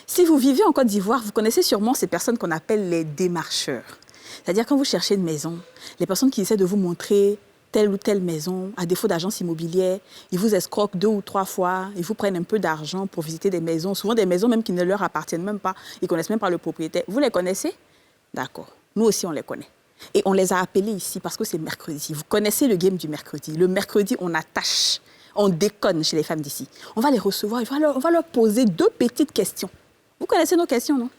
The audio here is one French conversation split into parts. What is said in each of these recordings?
Si vous vivez en Côte d'Ivoire, vous connaissez sûrement ces personnes qu'on appelle les démarcheurs. C'est-à-dire quand vous cherchez une maison, les personnes qui essaient de vous montrer telle ou telle maison, à défaut d'agence immobilière, ils vous escroquent 2 ou 3 fois, ils vous prennent un peu d'argent pour visiter des maisons, souvent des maisons même qui ne leur appartiennent même pas, ils ne connaissent même pas le propriétaire. Vous les connaissez? D'accord. Nous aussi, on les connaît. Et on les a appelés ici parce que c'est mercredi. Vous connaissez le game du mercredi. Le mercredi, on attache, on déconne chez les femmes d'ici. On va les recevoir, on va leur poser 2 petites questions. Vous connaissez nos questions, non?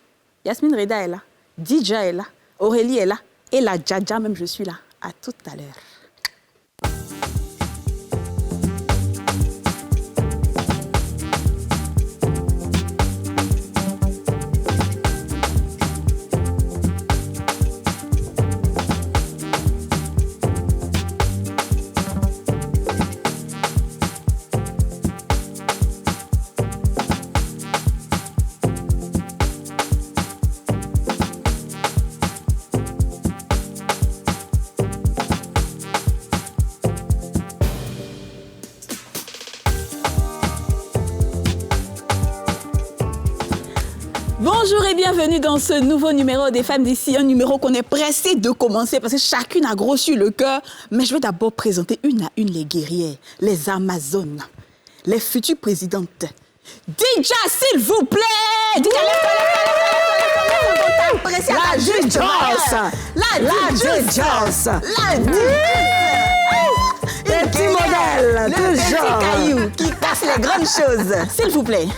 Yasmine Reda est là, Dija est là, Aurélie est là, et la Djadja, même je suis là. À tout à l'heure. Bonjour et bienvenue dans ce nouveau numéro des femmes d'ici, un numéro qu'on est pressé de commencer parce que chacune a grossi le cœur. Mais je vais d'abord présenter une à une les guerrières, les Amazones, les futures présidentes. Dija, s'il vous plaît! La Dija! Les petits modèles, toujours! Caillou qui casse les grandes choses. S'il vous plaît,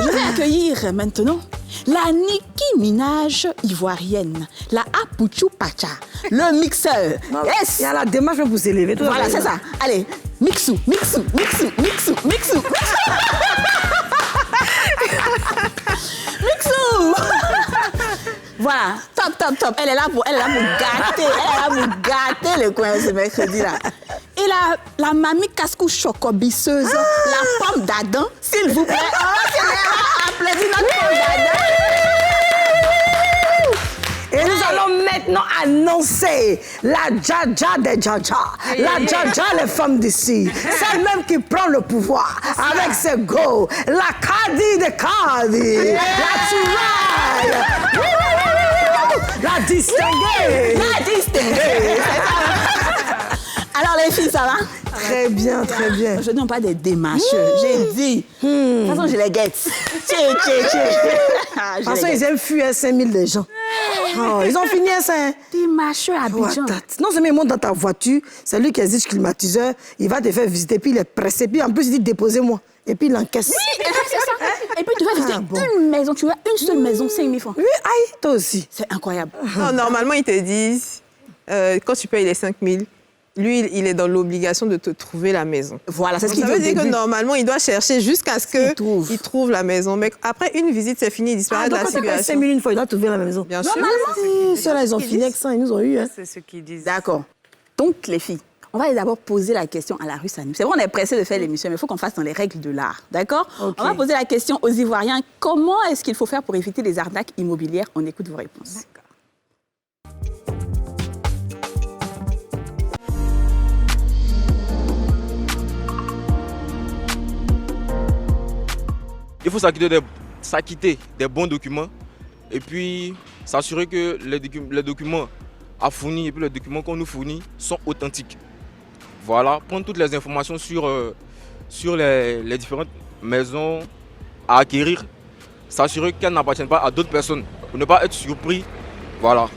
je vais accueillir maintenant la Nicki Minaj ivoirienne, la Apuchu Pacha, le mixeur. Yes. Il y a la démarche pour s'élever. Voilà, c'est ça. Allez, mixou. Mixou. Voilà, top. Elle est là pour gâter le coin ce mercredi-là. Et la mamie casse-cou chocobisseuse, la pomme d'Adam, s'il vous plaît. Applaudis notre pomme d'Adam. Et nous allons maintenant annoncer la Djadja des Djadja, la Djadja les femmes d'ici, celle même qui prend le pouvoir avec ses go, la Kadi des Kadi, la Turaille, la distinguée. Alors les filles, ça va? Très bien. Je ne pas des démarcheurs, j'ai dit. De toute façon, je les guette. De toute façon, ils aiment fuir 5000 des gens. Oh, ils ont fini à ça. Démarcheurs à Abidjan. Non seulement il monte dans ta voiture, c'est lui qui exige climatiseur, il va te faire visiter, puis il est pressé, puis en plus il dit déposez-moi, et puis il encaisse. Oui, c'est ça. Et puis tu vas visiter une maison, tu as une seule maison, 5 000 francs. Oui, aïe, toi aussi. C'est incroyable. Non, normalement, ils te disent, quand tu payes les 5 000, lui, il est dans l'obligation de te trouver la maison. Voilà, c'est ce qu'il dit. Ça veut dire que normalement, il doit chercher jusqu'à ce qu'il trouve la maison. Mais après une visite, c'est fini, il disparaît de la situation. situation. 5 000 une fois, il doit trouver la maison. Bien sûr. Normalement, ceux-là, ils ont fini avec ça, ils nous ont eu. C'est ce qu'ils disent. D'accord. Donc, les filles, on va d'abord poser la question à la rue Sanou. C'est vrai, on est pressé de faire l'émission, mais il faut qu'on fasse dans les règles de l'art. D'accord? On va poser la question aux Ivoiriens. Comment est-ce qu'il faut faire pour éviter les arnaques immobilières? On écoute vos réponses. D'accord. Il faut s'acquitter des bons documents et puis s'assurer que les documents à fournir et puis les documents qu'on nous fournit sont authentiques. Voilà, prendre toutes les informations sur les différentes maisons à acquérir, s'assurer qu'elles n'appartiennent pas à d'autres personnes pour ne pas être surpris, voilà,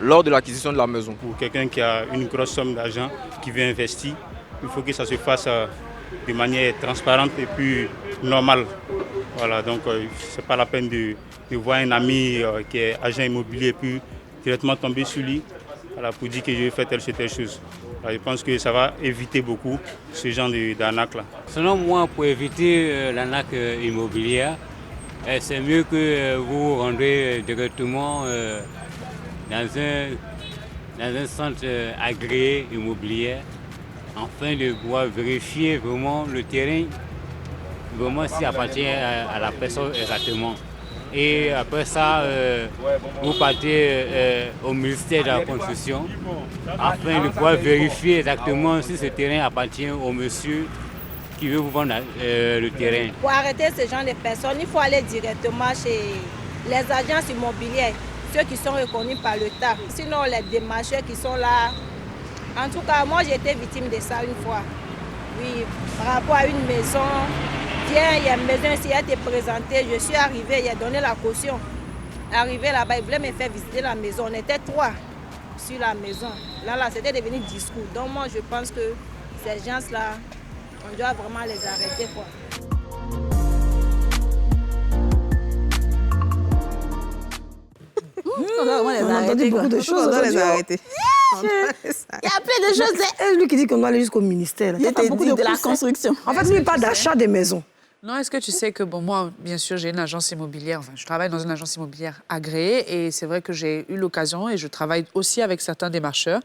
lors de l'acquisition de la maison. Pour quelqu'un qui a une grosse somme d'argent, qui veut investir, il faut que ça se fasse de manière transparente et puis normale. Voilà, donc c'est pas la peine de voir un ami qui est agent immobilier et puis directement tomber sur lui pour dire que je vais faire telle chose. Alors, je pense que ça va éviter beaucoup ce genre d'arnaque-là. Selon moi, pour éviter l'arnaque immobilière, c'est mieux que vous vous rendez directement dans un centre agréé immobilier afin de pouvoir vérifier vraiment le terrain, vraiment s'il appartient à la personne exactement. Et après ça, vous partez au ministère de la Construction afin de pouvoir vérifier exactement si ce terrain appartient au monsieur qui veut vous vendre le terrain. Pour arrêter ce genre de personnes, il faut aller directement chez les agences immobilières, ceux qui sont reconnus par l'État. Sinon, les démarcheurs qui sont là. En tout cas, moi, j'ai été victime de ça une fois. Oui, par rapport à une maison. Tiens, il y a une maison ici, elle t'est présentée. Je suis arrivée, il a donné la caution. Arrivé là-bas, il voulait me faire visiter la maison. On était 3 sur la maison. Là, c'était devenu discours. Donc moi, je pense que ces gens-là, on doit vraiment les arrêter, quoi. On a entendu beaucoup de choses. On doit les arrêter. Il y a plein de choses. C'est lui qui dit qu'on doit aller jusqu'au ministère. Il y a pas beaucoup de la construction. En fait, lui, il parle d'achat des maisons. Non, est-ce que tu sais que, bon, moi, bien sûr, j'ai une agence immobilière, enfin, je travaille dans une agence immobilière agréée et c'est vrai que j'ai eu l'occasion et je travaille aussi avec certains démarcheurs,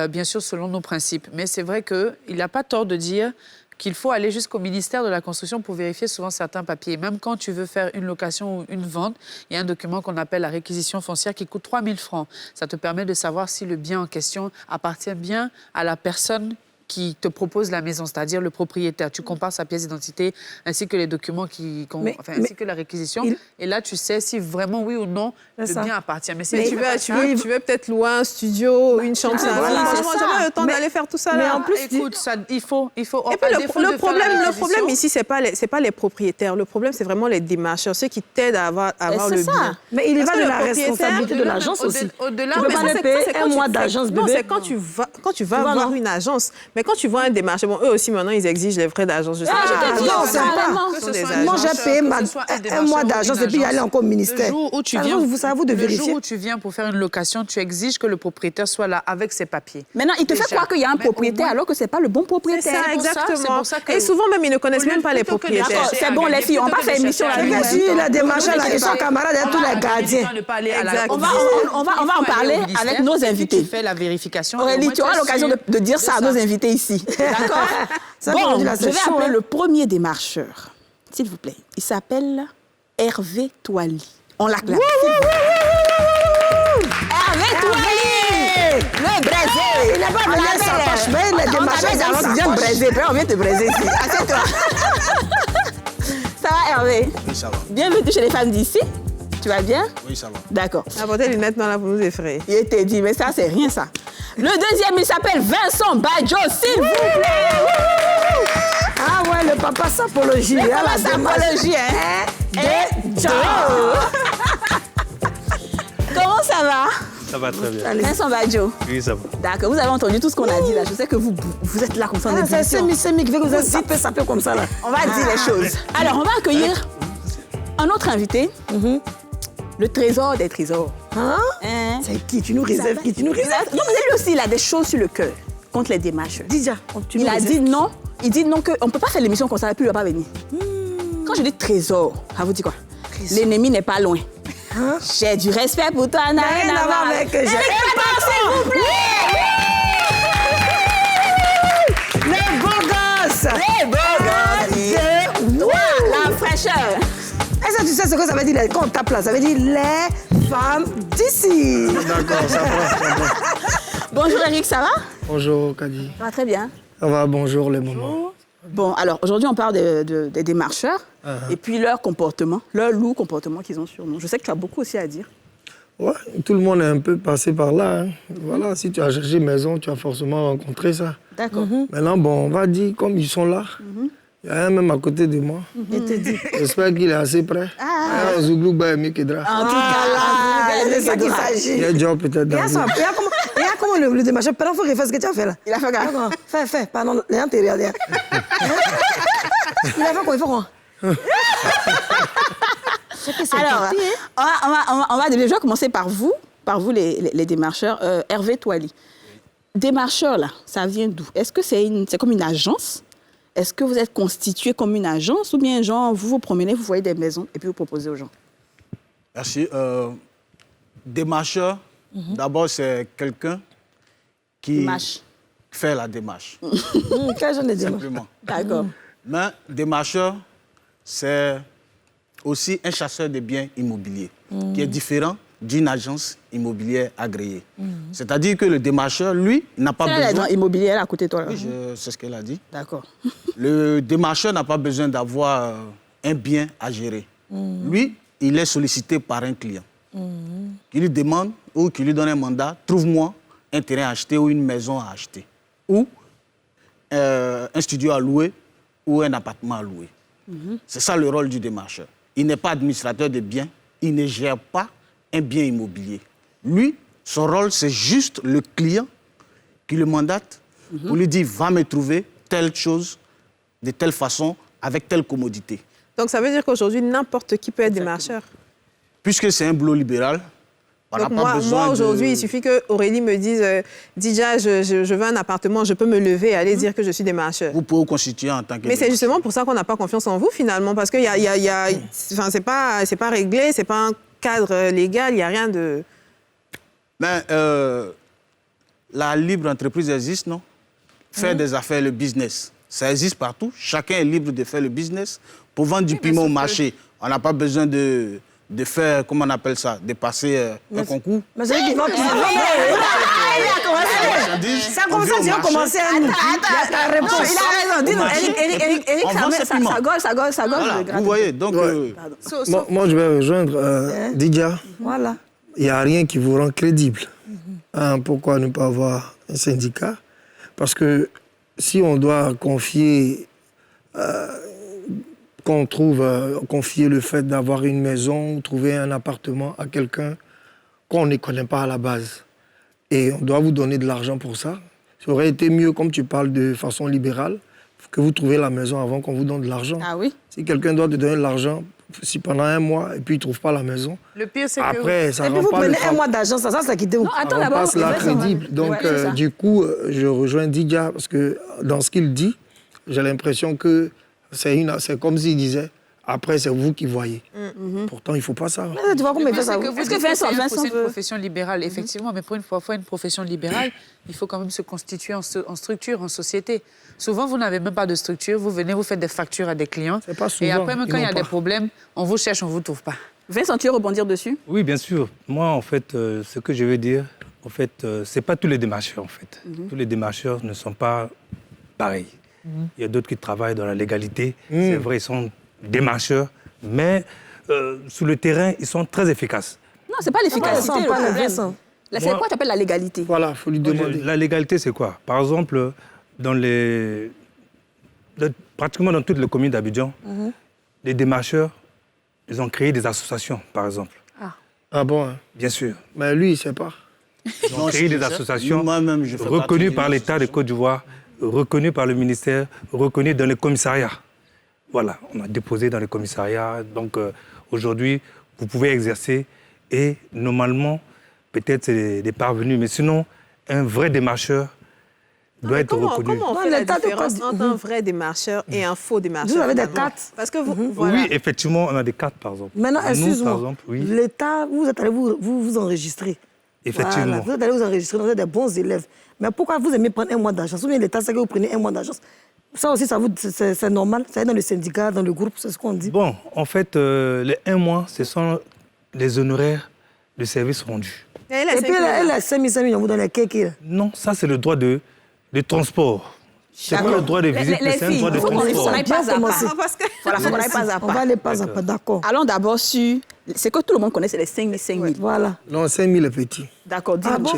bien sûr, selon nos principes. Mais c'est vrai qu'il n'a pas tort de dire qu'il faut aller jusqu'au ministère de la Construction pour vérifier souvent certains papiers. Même quand tu veux faire une location ou une vente, il y a un document qu'on appelle la réquisition foncière qui coûte 3 000 francs. Ça te permet de savoir si le bien en question appartient bien à la personne qui te propose la maison, c'est-à-dire le propriétaire. Tu compares sa pièce d'identité ainsi que les documents ainsi que la réquisition. Et là, tu sais si vraiment, oui ou non, le bien appartient. Mais si tu veux peut-être louer un studio, une chambre. Franchement, j'ai pas le temps d'aller faire tout ça. Mais là. en plus, écoute, il faut. Et puis, le problème ici, c'est pas les propriétaires. Le problème, c'est vraiment les démarcheurs, ceux qui t'aident à avoir le bien. Mais il y va de la responsabilité de l'agence aussi. Au-delà, tu peux pas le payer un mois d'agence, bébé. Non, c'est quand tu vas voir une agence. Mais quand tu vois un démarcheur, bon, eux aussi, maintenant, ils exigent les frais d'agence. Je sais pas. Non, c'est pas. Moi, j'ai payé un mois d'agence et puis y aller encore au ministère. Le jour où tu viens, le jour où tu viens pour faire une location, tu exiges que le propriétaire soit là avec ses papiers. Maintenant, il te fait croire qu'il y a un propriétaire alors que c'est pas le bon propriétaire. C'est exactement. Et souvent, même, ils ne connaissent même pas les propriétaires. C'est bon, les filles, on va faire émission là. Les démarcheurs, ils sont camarades de tous les gardiens. On va en parler avec nos invités. Tu fais la vérification. Aurélie, tu auras l'occasion de dire ça à nos invités ici. D'accord? Bon, je vais appeler le premier démarcheur, s'il vous plaît. Il s'appelle Hervé Toily. On l'acclame. Hervé Toily! Le braisé! Il n'a pas venu à sa poche, mais les démarcheurs, ils viennent braiser. On vient te braiser ici. Assieds-toi. Ça va, Hervé? Oui, ça va. Bienvenue chez les femmes d'ici. Tu vas bien? Oui, ça va. D'accord. Apportez les lunettes là pour nous effrayer. Il était dit, mais ça, c'est rien, ça. Le deuxième, il s'appelle Vincent Badjo, s'il vous plaît. Ah ouais, le papa sapologie. Le papa sapologie, hein? Comment ça va? Ça va très bien. Vincent Badjo. Oui, ça va. D'accord, vous avez entendu tout ce qu'on a dit là. Je sais que vous êtes là comme ça. C'est Mimi qui veut que vous êtes sapé comme ça là. On va dire les choses. Alors, on va accueillir un autre invité. Le trésor des trésors. Hein? C'est qui? Tu nous réserves qui? Tu nous réserves? Non, mais lui aussi, il a des choses sur le cœur contre les démarcheurs. Déjà, il a dit non. Il dit non, qu'on ne peut pas faire l'émission comme ça, et puis il ne va pas venir. Quand je dis trésor, ça vous dit quoi? L'ennemi n'est pas loin. Hein? J'ai du respect pour toi, n'a rien à voir avec... s'il vous plaît! Les beaux gosses! Les beaux gosses! Toi, la fraîcheur! Est-ce que tu sais ce que ça veut dire quand on tape là? Ça veut dire les femmes d'ici. D'accord, ça va. Bonjour Eric, ça va? Bonjour Kadi. Ça va très bien. Ça va, bonjour les mamans. Bon, alors aujourd'hui on parle des démarcheurs et puis leur comportement, leur lourd comportement qu'ils ont sur nous. Je sais que tu as beaucoup aussi à dire. Ouais, tout le monde est un peu passé par là. Hein. Voilà, si tu as cherché maison, tu as forcément rencontré ça. D'accord. Maintenant, bon, on va dire, comme ils sont là, il y a un même à côté de moi. J'espère qu'il est assez prêt. Zouglou Baemi Kedra. En tout cas là, c'est ça qu'il s'agit. Il y a un job peut-être dans Il y a comment le démarcheur? Pardon, il faut refaire ce que tu as fait là. Il a fait quoi? Fais, pardon, les gens te regardent. Il a fait quoi? Il fait quoi? Alors, on va déjà commencer par vous les démarcheurs. Hervé Toily. Démarcheur, là, ça vient d'où? Est-ce que c'est comme une agence? Est-ce que vous êtes constitué comme une agence ou bien, genre, vous vous promenez, vous voyez des maisons et puis vous proposez aux gens? Merci. Démarcheur, d'abord, c'est quelqu'un qui fait la démarche. Quel genre de démarche? Simplement. D'accord. Mais démarcheur, c'est aussi un chasseur de biens immobiliers qui est différent d'une agence immobilière agréée. C'est-à-dire que le démarcheur, lui, n'a pas besoin... C'est l'agent immobilier à côté de toi, là. Oui, c'est ce qu'elle a dit. D'accord. Le démarcheur n'a pas besoin d'avoir un bien à gérer. Lui, il est sollicité par un client qui lui demande ou qui lui donne un mandat, trouve-moi un terrain à acheter ou une maison à acheter, ou un studio à louer ou un appartement à louer. C'est ça le rôle du démarcheur. Il n'est pas administrateur de biens, il ne gère pas un bien immobilier. Lui, son rôle, c'est juste le client qui le mandate pour lui dire, va me trouver telle chose, de telle façon, avec telle commodité. Donc ça veut dire qu'aujourd'hui, n'importe qui peut être démarcheur. Puisque c'est un boulot libéral, on n'a pas besoin moi aujourd'hui, il suffit que Aurélie me dise Dija, je veux un appartement, je peux me lever et aller dire que je suis démarcheur. Vous pouvez vous constituer en tant que Mais c'est justement pour ça qu'on n'a pas confiance en vous, finalement, parce que c'est pas réglé, c'est pas un cadre légal, il n'y a rien de... Mais la libre entreprise existe, non? Faire des affaires, le business, ça existe partout. Chacun est libre de faire le business. Pour vendre du piment au marché, on n'a pas besoin de faire, comment on appelle ça, de passer un concours. Mais c'est qui va ça commence à dire commencer à nous. Attends, il a raison. Dis-nous, Eric, ça gosse. Vous voyez, donc... Moi, je vais rejoindre Dija. Voilà. Il n'y a rien qui vous rend crédible. Pourquoi ne pas avoir un syndicat? Parce que si on doit confier... confier le fait d'avoir une maison ou trouver un appartement à quelqu'un qu'on ne connaît pas à la base. Et on doit vous donner de l'argent pour ça. Ça aurait été mieux, comme tu parles de façon libérale, que vous trouviez la maison avant qu'on vous donne de l'argent. Ah oui? Si quelqu'un doit te donner de l'argent, si pendant un mois, et puis il ne trouve pas la maison, le pire, c'est après, ça et puis vous prenez un mois d'argent, ça quitte où? Non, attends d'abord. passe là crédible. Donc, du coup, je rejoins Dija, parce que dans ce qu'il dit, j'ai l'impression que c'est comme s'il disait, après, c'est vous qui voyez. Pourtant, il ne faut pas ça. Mais tu vois comment il fait ça? Est-ce que Vincent c'est une profession libérale, effectivement, mais pour une fois, une profession libérale, il faut quand même se constituer en structure, en société. Souvent, vous n'avez même pas de structure, vous venez, vous faites des factures à des clients. C'est pas souvent. Et après, même quand il y a des problèmes, on vous cherche, on ne vous trouve pas. Vincent, tu veux rebondir dessus? Oui, bien sûr. Moi, en fait, ce que je veux dire, en fait, ce n'est pas tous les démarcheurs, en fait. Tous les démarcheurs ne sont pas pareils. Il y a d'autres qui travaillent dans la légalité. C'est vrai, ils sont démarcheurs, mais sur le terrain, ils sont très efficaces. Non, ce n'est pas l'efficacité, le problème. C'est quoi tu appelles la légalité? Voilà, il faut lui demander. La légalité, c'est quoi? Par exemple, pratiquement dans toutes les communes d'Abidjan, les démarcheurs, ils ont créé des associations, par exemple. Ah bon? Bien sûr. Mais lui, il ne sait pas. Ils ont créé des associations reconnues par l'État de Côte d'Ivoire, reconnues par le ministère, reconnues dans les commissariats. Voilà, on a déposé dans les commissariats. Donc aujourd'hui, vous pouvez exercer et normalement, peut-être c'est des parvenus, mais sinon, un vrai démarcheur doit être reconnu. Comment on fait la différence entre un vrai démarcheur et un faux démarcheur? Vous avez des cartes? Parce que vous, voilà. Oui, effectivement, on a des cartes, par exemple. Maintenant, excuse-moi, oui. l'État, vous êtes allé vous enregistrer. Effectivement. Voilà, vous êtes allé vous enregistrer, vous êtes des bons élèves. Mais pourquoi vous aimez prendre un mois d'agence? Ou bien l'État sait que vous prenez un mois d'agence? Ça aussi, c'est normal? Ça est dans le syndicat, dans le groupe, c'est ce qu'on dit? Bon, en fait, les 1 mois, ce sont les honoraires de service rendus. Et puis, elle a 5 000, on vous donne les kékis. Non, ça, c'est le droit de transport. C'est pas le droit de visite, mais c'est un droit de transport. On va aller pas à pas, d'accord. Allons d'abord sur... C'est que tout le monde connaît, c'est les 5 000. Voilà. Non, 5 000 est petit. D'accord, dis-nous. Ah bon?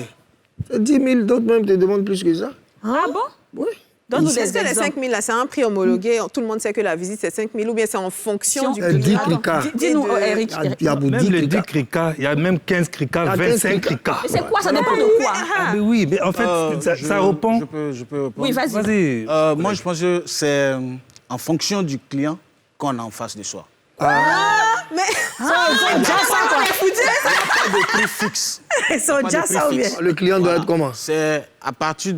C'est 10 000, d'autres même te demandent plus que ça. Ah bon? Oui. Donne-nous Est-ce que les 5 000, là, c'est un prix homologué? Tout le monde sait que la visite, c'est 5 000, ou bien c'est en fonction du client? 10 crica. Dis-nous, Eric. Même les 10 crica, il y a même 15 crica, 25 crica. Mais c'est quoi? Ça dépend de quoi? Mais oui, mais en fait, ça répond... Je peux répondre. Oui, vas-y. Moi, je pense que c'est en fonction du client qu'on a en face de soi. Mais ils sont déjà ça, quoi. Il n'y a pas de prix fixe. Ils sont déjà ça, ou bien? Le client doit être comment? C'est à partir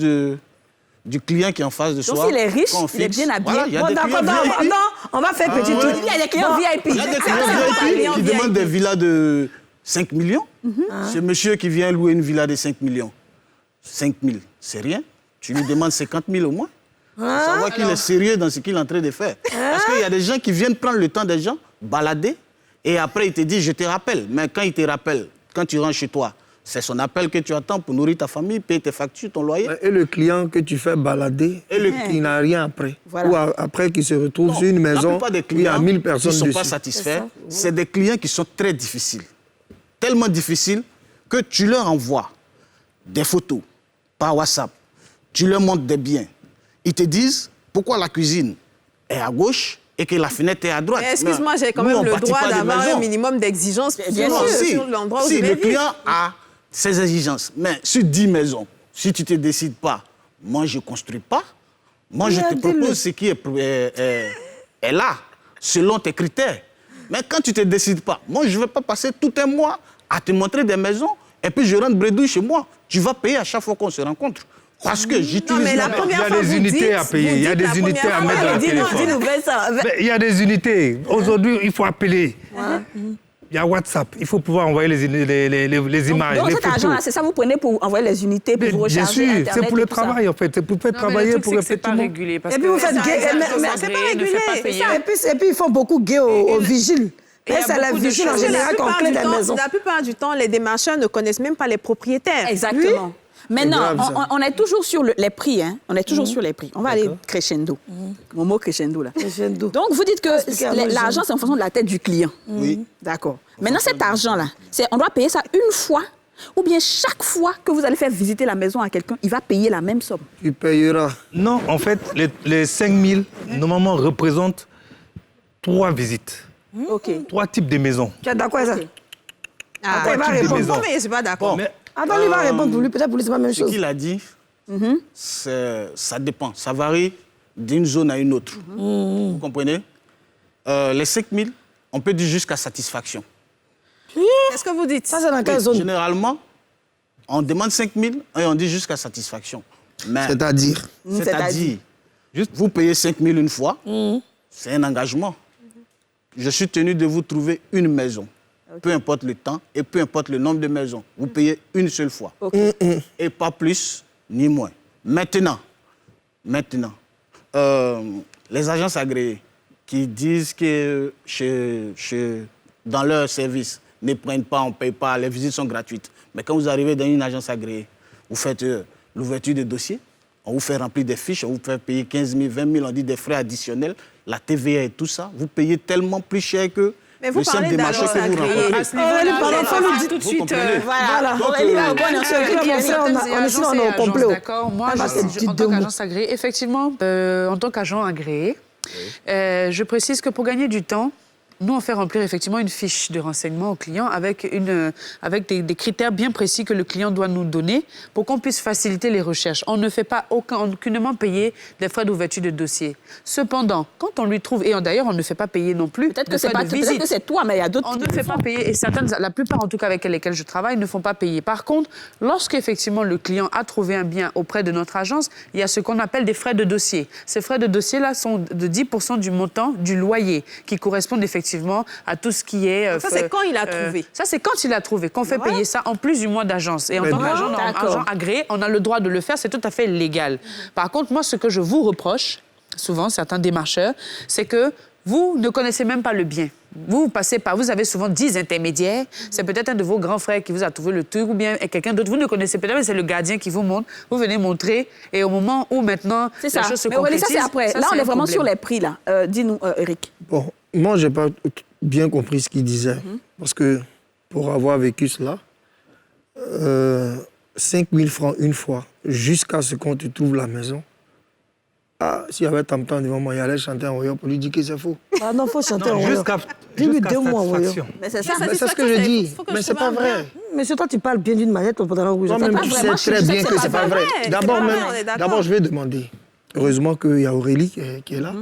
du client qui est en face de soi. Donc s'il est riche, il est bien habillé. Voilà, il y a des clients VIP. Non, on va faire petit tour. Il y a des clients VIP. Il y a des clients VIP qui demandent des villas de 5 millions. C'est monsieur qui vient louer une villa de 5 millions. 5 000, c'est rien. Tu lui demandes 50 000 au moins. Ça voit qu'il est sérieux dans ce qu'il est en train de faire. Parce qu'il y a des gens qui viennent prendre le temps des gens, balader, et après il te dit je te rappelle. Mais quand il te rappelle, quand tu rentres chez toi, c'est son appel que tu attends pour nourrir ta famille, payer tes factures, ton loyer. Et le client que tu fais balader, il n'a rien après. Voilà. Ou après qu'il se retrouve sur une maison où il y a 1000 personnes dessus. Qui ne sont pas satisfaits, c'est des clients qui sont très difficiles. Tellement difficiles que tu leur envoies des photos par WhatsApp, tu leur montres des biens. Ils te disent pourquoi la cuisine est à gauche et que la fenêtre est à droite. Excuse-moi, j'ai quand même le droit d'avoir un minimum d'exigences sur l'endroit où je vais le vivre. client a ses exigences, mais sur 10 maisons, si tu ne te décides pas, moi je ne construis pas, moi je te propose ce qui est là, selon tes critères. Mais quand tu ne te décides pas, moi je ne vais pas passer tout un mois à te montrer des maisons et puis je rentre bredouille chez moi. Tu vas payer à chaque fois qu'on se rencontre. Parce que j'utilise... Il y a des unités à payer, il y a des unités à mettre dans le téléphone. Il y a des unités. Aujourd'hui, il faut appeler. Il y a WhatsApp. Il faut pouvoir envoyer les images, donc les cet photos. argent-là, c'est ça, vous prenez pour envoyer les unités, pour vous recharger Bien sûr, Internet, c'est pour le et tout ça. travail, en fait. C'est pour faire travailler, pour c'est pas régulé. Parce Et puis vous faites gay. Mais c'est pas régulé. Et puis ils font beaucoup gay aux vigiles. Et c'est la vigile en général qu'on clé des maisons. La plupart du temps, les démarcheurs ne connaissent même pas les propriétaires. Exactement. Maintenant, on est toujours sur les prix. Hein. On est toujours sur les prix. On va aller crescendo. Mon mot crescendo, là. Crescendo. Donc, vous dites que l'argent, c'est en fonction de la tête du client. Oui. D'accord. Maintenant, cet argent-là, on doit payer ça une fois ou bien chaque fois que vous allez faire visiter la maison à quelqu'un, il va payer la même somme. Tu payeras. Non, en fait, les 5 000, normalement, représentent 3 visites. 3 types de maisons. Tu es d'accord avec ça? Attends, il va répondre. Mais je ne suis pas d'accord. Attends, il va répondre pour lui. Peut-être pour lui, c'est pas la même chose. Ce qu'il a dit, ça dépend. Ça varie d'une zone à une autre. Vous comprenez? Les 5 000, on peut dire jusqu'à satisfaction. Qu'est-ce que vous dites? Ça, c'est dans quelle zone? Généralement, on demande 5 000 et on dit jusqu'à satisfaction. C'est-à-dire? C'est-à-dire, vous payez 5 000 une fois, c'est un engagement. Je suis tenu de vous trouver une maison. Peu importe le temps et peu importe le nombre de maisons. Vous payez une seule fois. Et pas plus ni moins. Maintenant, les agences agréées qui disent que dans leur service, ne prennent pas, on ne paye pas, les visites sont gratuites. Mais quand vous arrivez dans une agence agréée, vous faites l'ouverture de dossier, on vous fait remplir des fiches, on vous fait payer 15 000, 20 000, on dit des frais additionnels, la TVA et tout ça. Vous payez tellement plus cher que le simple démarcheur que vous rencontrez. À ce niveau-là, tout de suite. Voilà. On est sur nos complots. D'accord. Moi, en tant qu'agence agréée, effectivement, en tant qu'agent agréé, je précise que pour gagner du temps, nous, on fait remplir effectivement une fiche de renseignement au client avec des critères bien précis que le client doit nous donner pour qu'on puisse faciliter les recherches. On ne fait pas aucunement payer des frais d'ouverture de dossier. Cependant, quand on lui trouve, et d'ailleurs, on ne fait pas payer non plus de frais de visite. Peut-être que c'est toi, mais il y a d'autres On ne fait pas payer, et la plupart en tout cas avec lesquels je travaille, ne font pas payer. Par contre, lorsqu'effectivement le client a trouvé un bien auprès de notre agence, il y a ce qu'on appelle des frais de dossier. Ces frais de dossier-là sont de 10% du montant du loyer qui correspondent effectivement à tout ce qui est... ça, c'est quand il a trouvé. Ça, c'est quand il a trouvé, qu'on fait payer ça en plus du mois d'agence. Et en tant qu'agent agréé, on a le droit de le faire, c'est tout à fait légal. Par contre, moi, ce que je vous reproche, souvent, certains démarcheurs, c'est que vous ne connaissez même pas le bien. Vous avez souvent 10 intermédiaires. C'est peut-être un de vos grands frères qui vous a trouvé le truc ou bien quelqu'un d'autre. Vous ne connaissez peut-être, mais c'est le gardien qui vous montre. Vous venez montrer et au moment où maintenant les choses se concrétisent... ça, c'est après. Là, on est vraiment sur les prix, là. Dis-nous, Eric. Bon, moi, je n'ai pas bien compris ce qu'il disait. Parce que pour avoir vécu cela, 5 000 francs une fois, jusqu'à ce qu'on te trouve la maison, s'il y avait Tam-Tam devant moi, il allait chanter en royaume pour lui dire que c'est faux. Ah non, il faut chanter en royaume. Jusqu'à 2 mois en royaume. Mais c'est ça. C'est ce que je dis. Mais c'est pas vrai. Mais c'est toi, tu parles bien d'une manière, ton pantalon rouge. Toi-même, tu sais très bien que c'est pas vrai. D'abord, je vais demander. Heureusement qu'il y a Aurélie qui est là.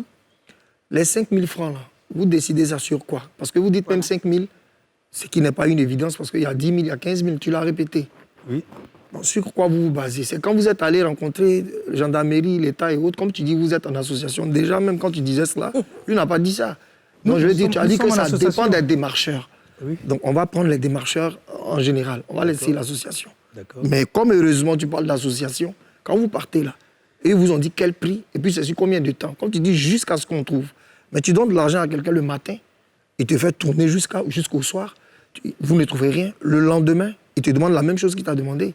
Les 5 000 francs, là, vous décidez ça sur quoi? Parce que vous dites même 5 000, ce qui n'est pas une évidence, parce qu'il y a 10 000, il y a 15 000, tu l'as répété. Oui. Bon, sur quoi vous vous basez? C'est quand vous êtes allé rencontrer gendarmerie, l'État et autres, comme tu dis, vous êtes en association. Déjà, même quand tu disais cela, lui n'a pas dit ça. Donc, je veux dire, tu as dit que ça dépend des démarcheurs. Oui. Donc, on va prendre les démarcheurs en général. On va laisser l'association. Mais comme heureusement, tu parles d'association, quand vous partez là, et ils vous ont dit quel prix, et puis c'est sur combien de temps? Comme tu dis, jusqu'à ce qu'on trouve. Mais tu donnes de l'argent à quelqu'un le matin, il te fait tourner jusqu'au soir. vous ne trouvez rien. Le lendemain, il te demande la même chose qu'il t'a demandé.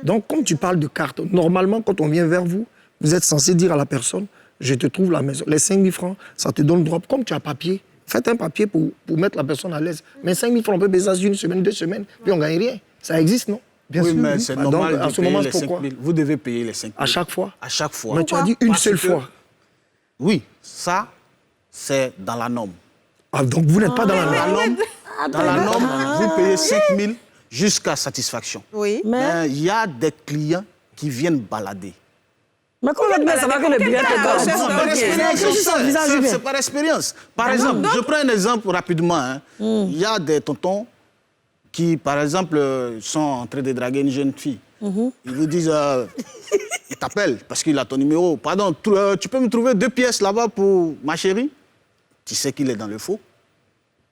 Donc, comme tu parles de carte, normalement, quand on vient vers vous, vous êtes censé dire à la personne, je te trouve la maison. Les 5 000 francs, ça te donne le droit. Comme tu as papier, faites un papier pour mettre la personne à l'aise. Mais 5 000 francs, on peut payer ça 1 semaine, 2 semaines, puis on ne gagne rien. Ça existe, non? Bien sûr, mais c'est normal donc, à ce moment, pourquoi? Vous devez payer les 5 000. À chaque fois? À chaque fois. Mais tu as dit une seule fois. Oui, ça, c'est dans la norme. Ah, donc vous n'êtes pas dans la norme? Dans la norme, vous payez 5 000 jusqu'à satisfaction. Oui. Mais il y a des clients qui viennent balader. Mais comment tu ça va que le billet te C'est par expérience. Par exemple, je prends un exemple rapidement. Il y a des tontons qui, par exemple, sont en train de draguer une jeune fille. Ils vous disent, il t'appelle parce qu'il a ton numéro. Pardon, tu peux me trouver 2 pièces là-bas pour ma chérie? Tu sais qu'il est dans le faux.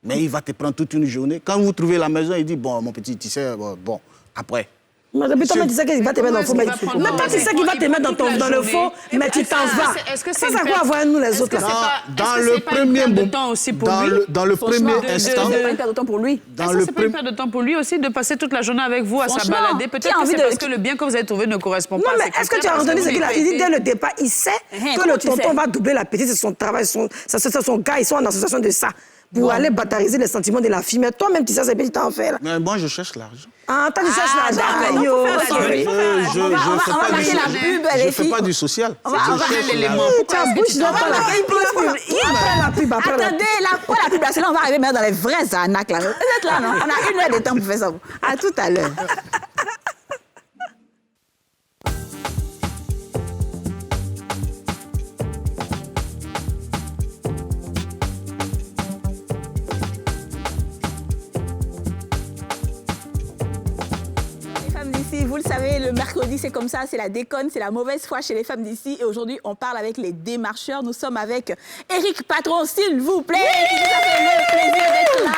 Mais il va te prendre toute une journée. Quand vous trouvez la maison, il dit, bon, mon petit, tu sais, bon, après. Mais depuis toi, tu sais qu'il va te mettre dans le faux. Mais toi, tu sais qu'il va te mettre dans le faux, mais tu t'en vas. Ça, c'est quoi avoir nous les autres là? Dans le premier moment aussi pour lui. Dans le premier instant. C'est pas une perte de temps pour lui. Est-ce que c'est pas une perte de temps pour lui aussi de passer toute la journée avec vous à se balader? Peut-être que c'est parce que le bien que vous avez trouvé ne correspond pas à ses critères. Non, mais est-ce que tu as entendu ce qu'il a dit dès le départ? Il sait que le tonton va doubler la petite, c'est son travail, c'est son gars, ils sont en association de ça. Pour aller baptiser les sentiments de la fille. Mais toi-même, tu sais, c'est petit temps faire. Mais moi, je cherche l'argent. Ah, toi, tu cherches l'argent. Je ne fais pas du social. On va faire l'élément. Attendez, pour la pub, là, on va arriver dans les vraies arnaques. Vous êtes là, non? On a 1 heure de temps pour faire ça. À tout à l'heure. Vous le savez, le mercredi, c'est comme ça, c'est la déconne, c'est la mauvaise foi chez les femmes d'ici. Et aujourd'hui, on parle avec les démarcheurs. Nous sommes avec Éric Patron, s'il vous plaît, qui nous a fait le plaisir d'être là.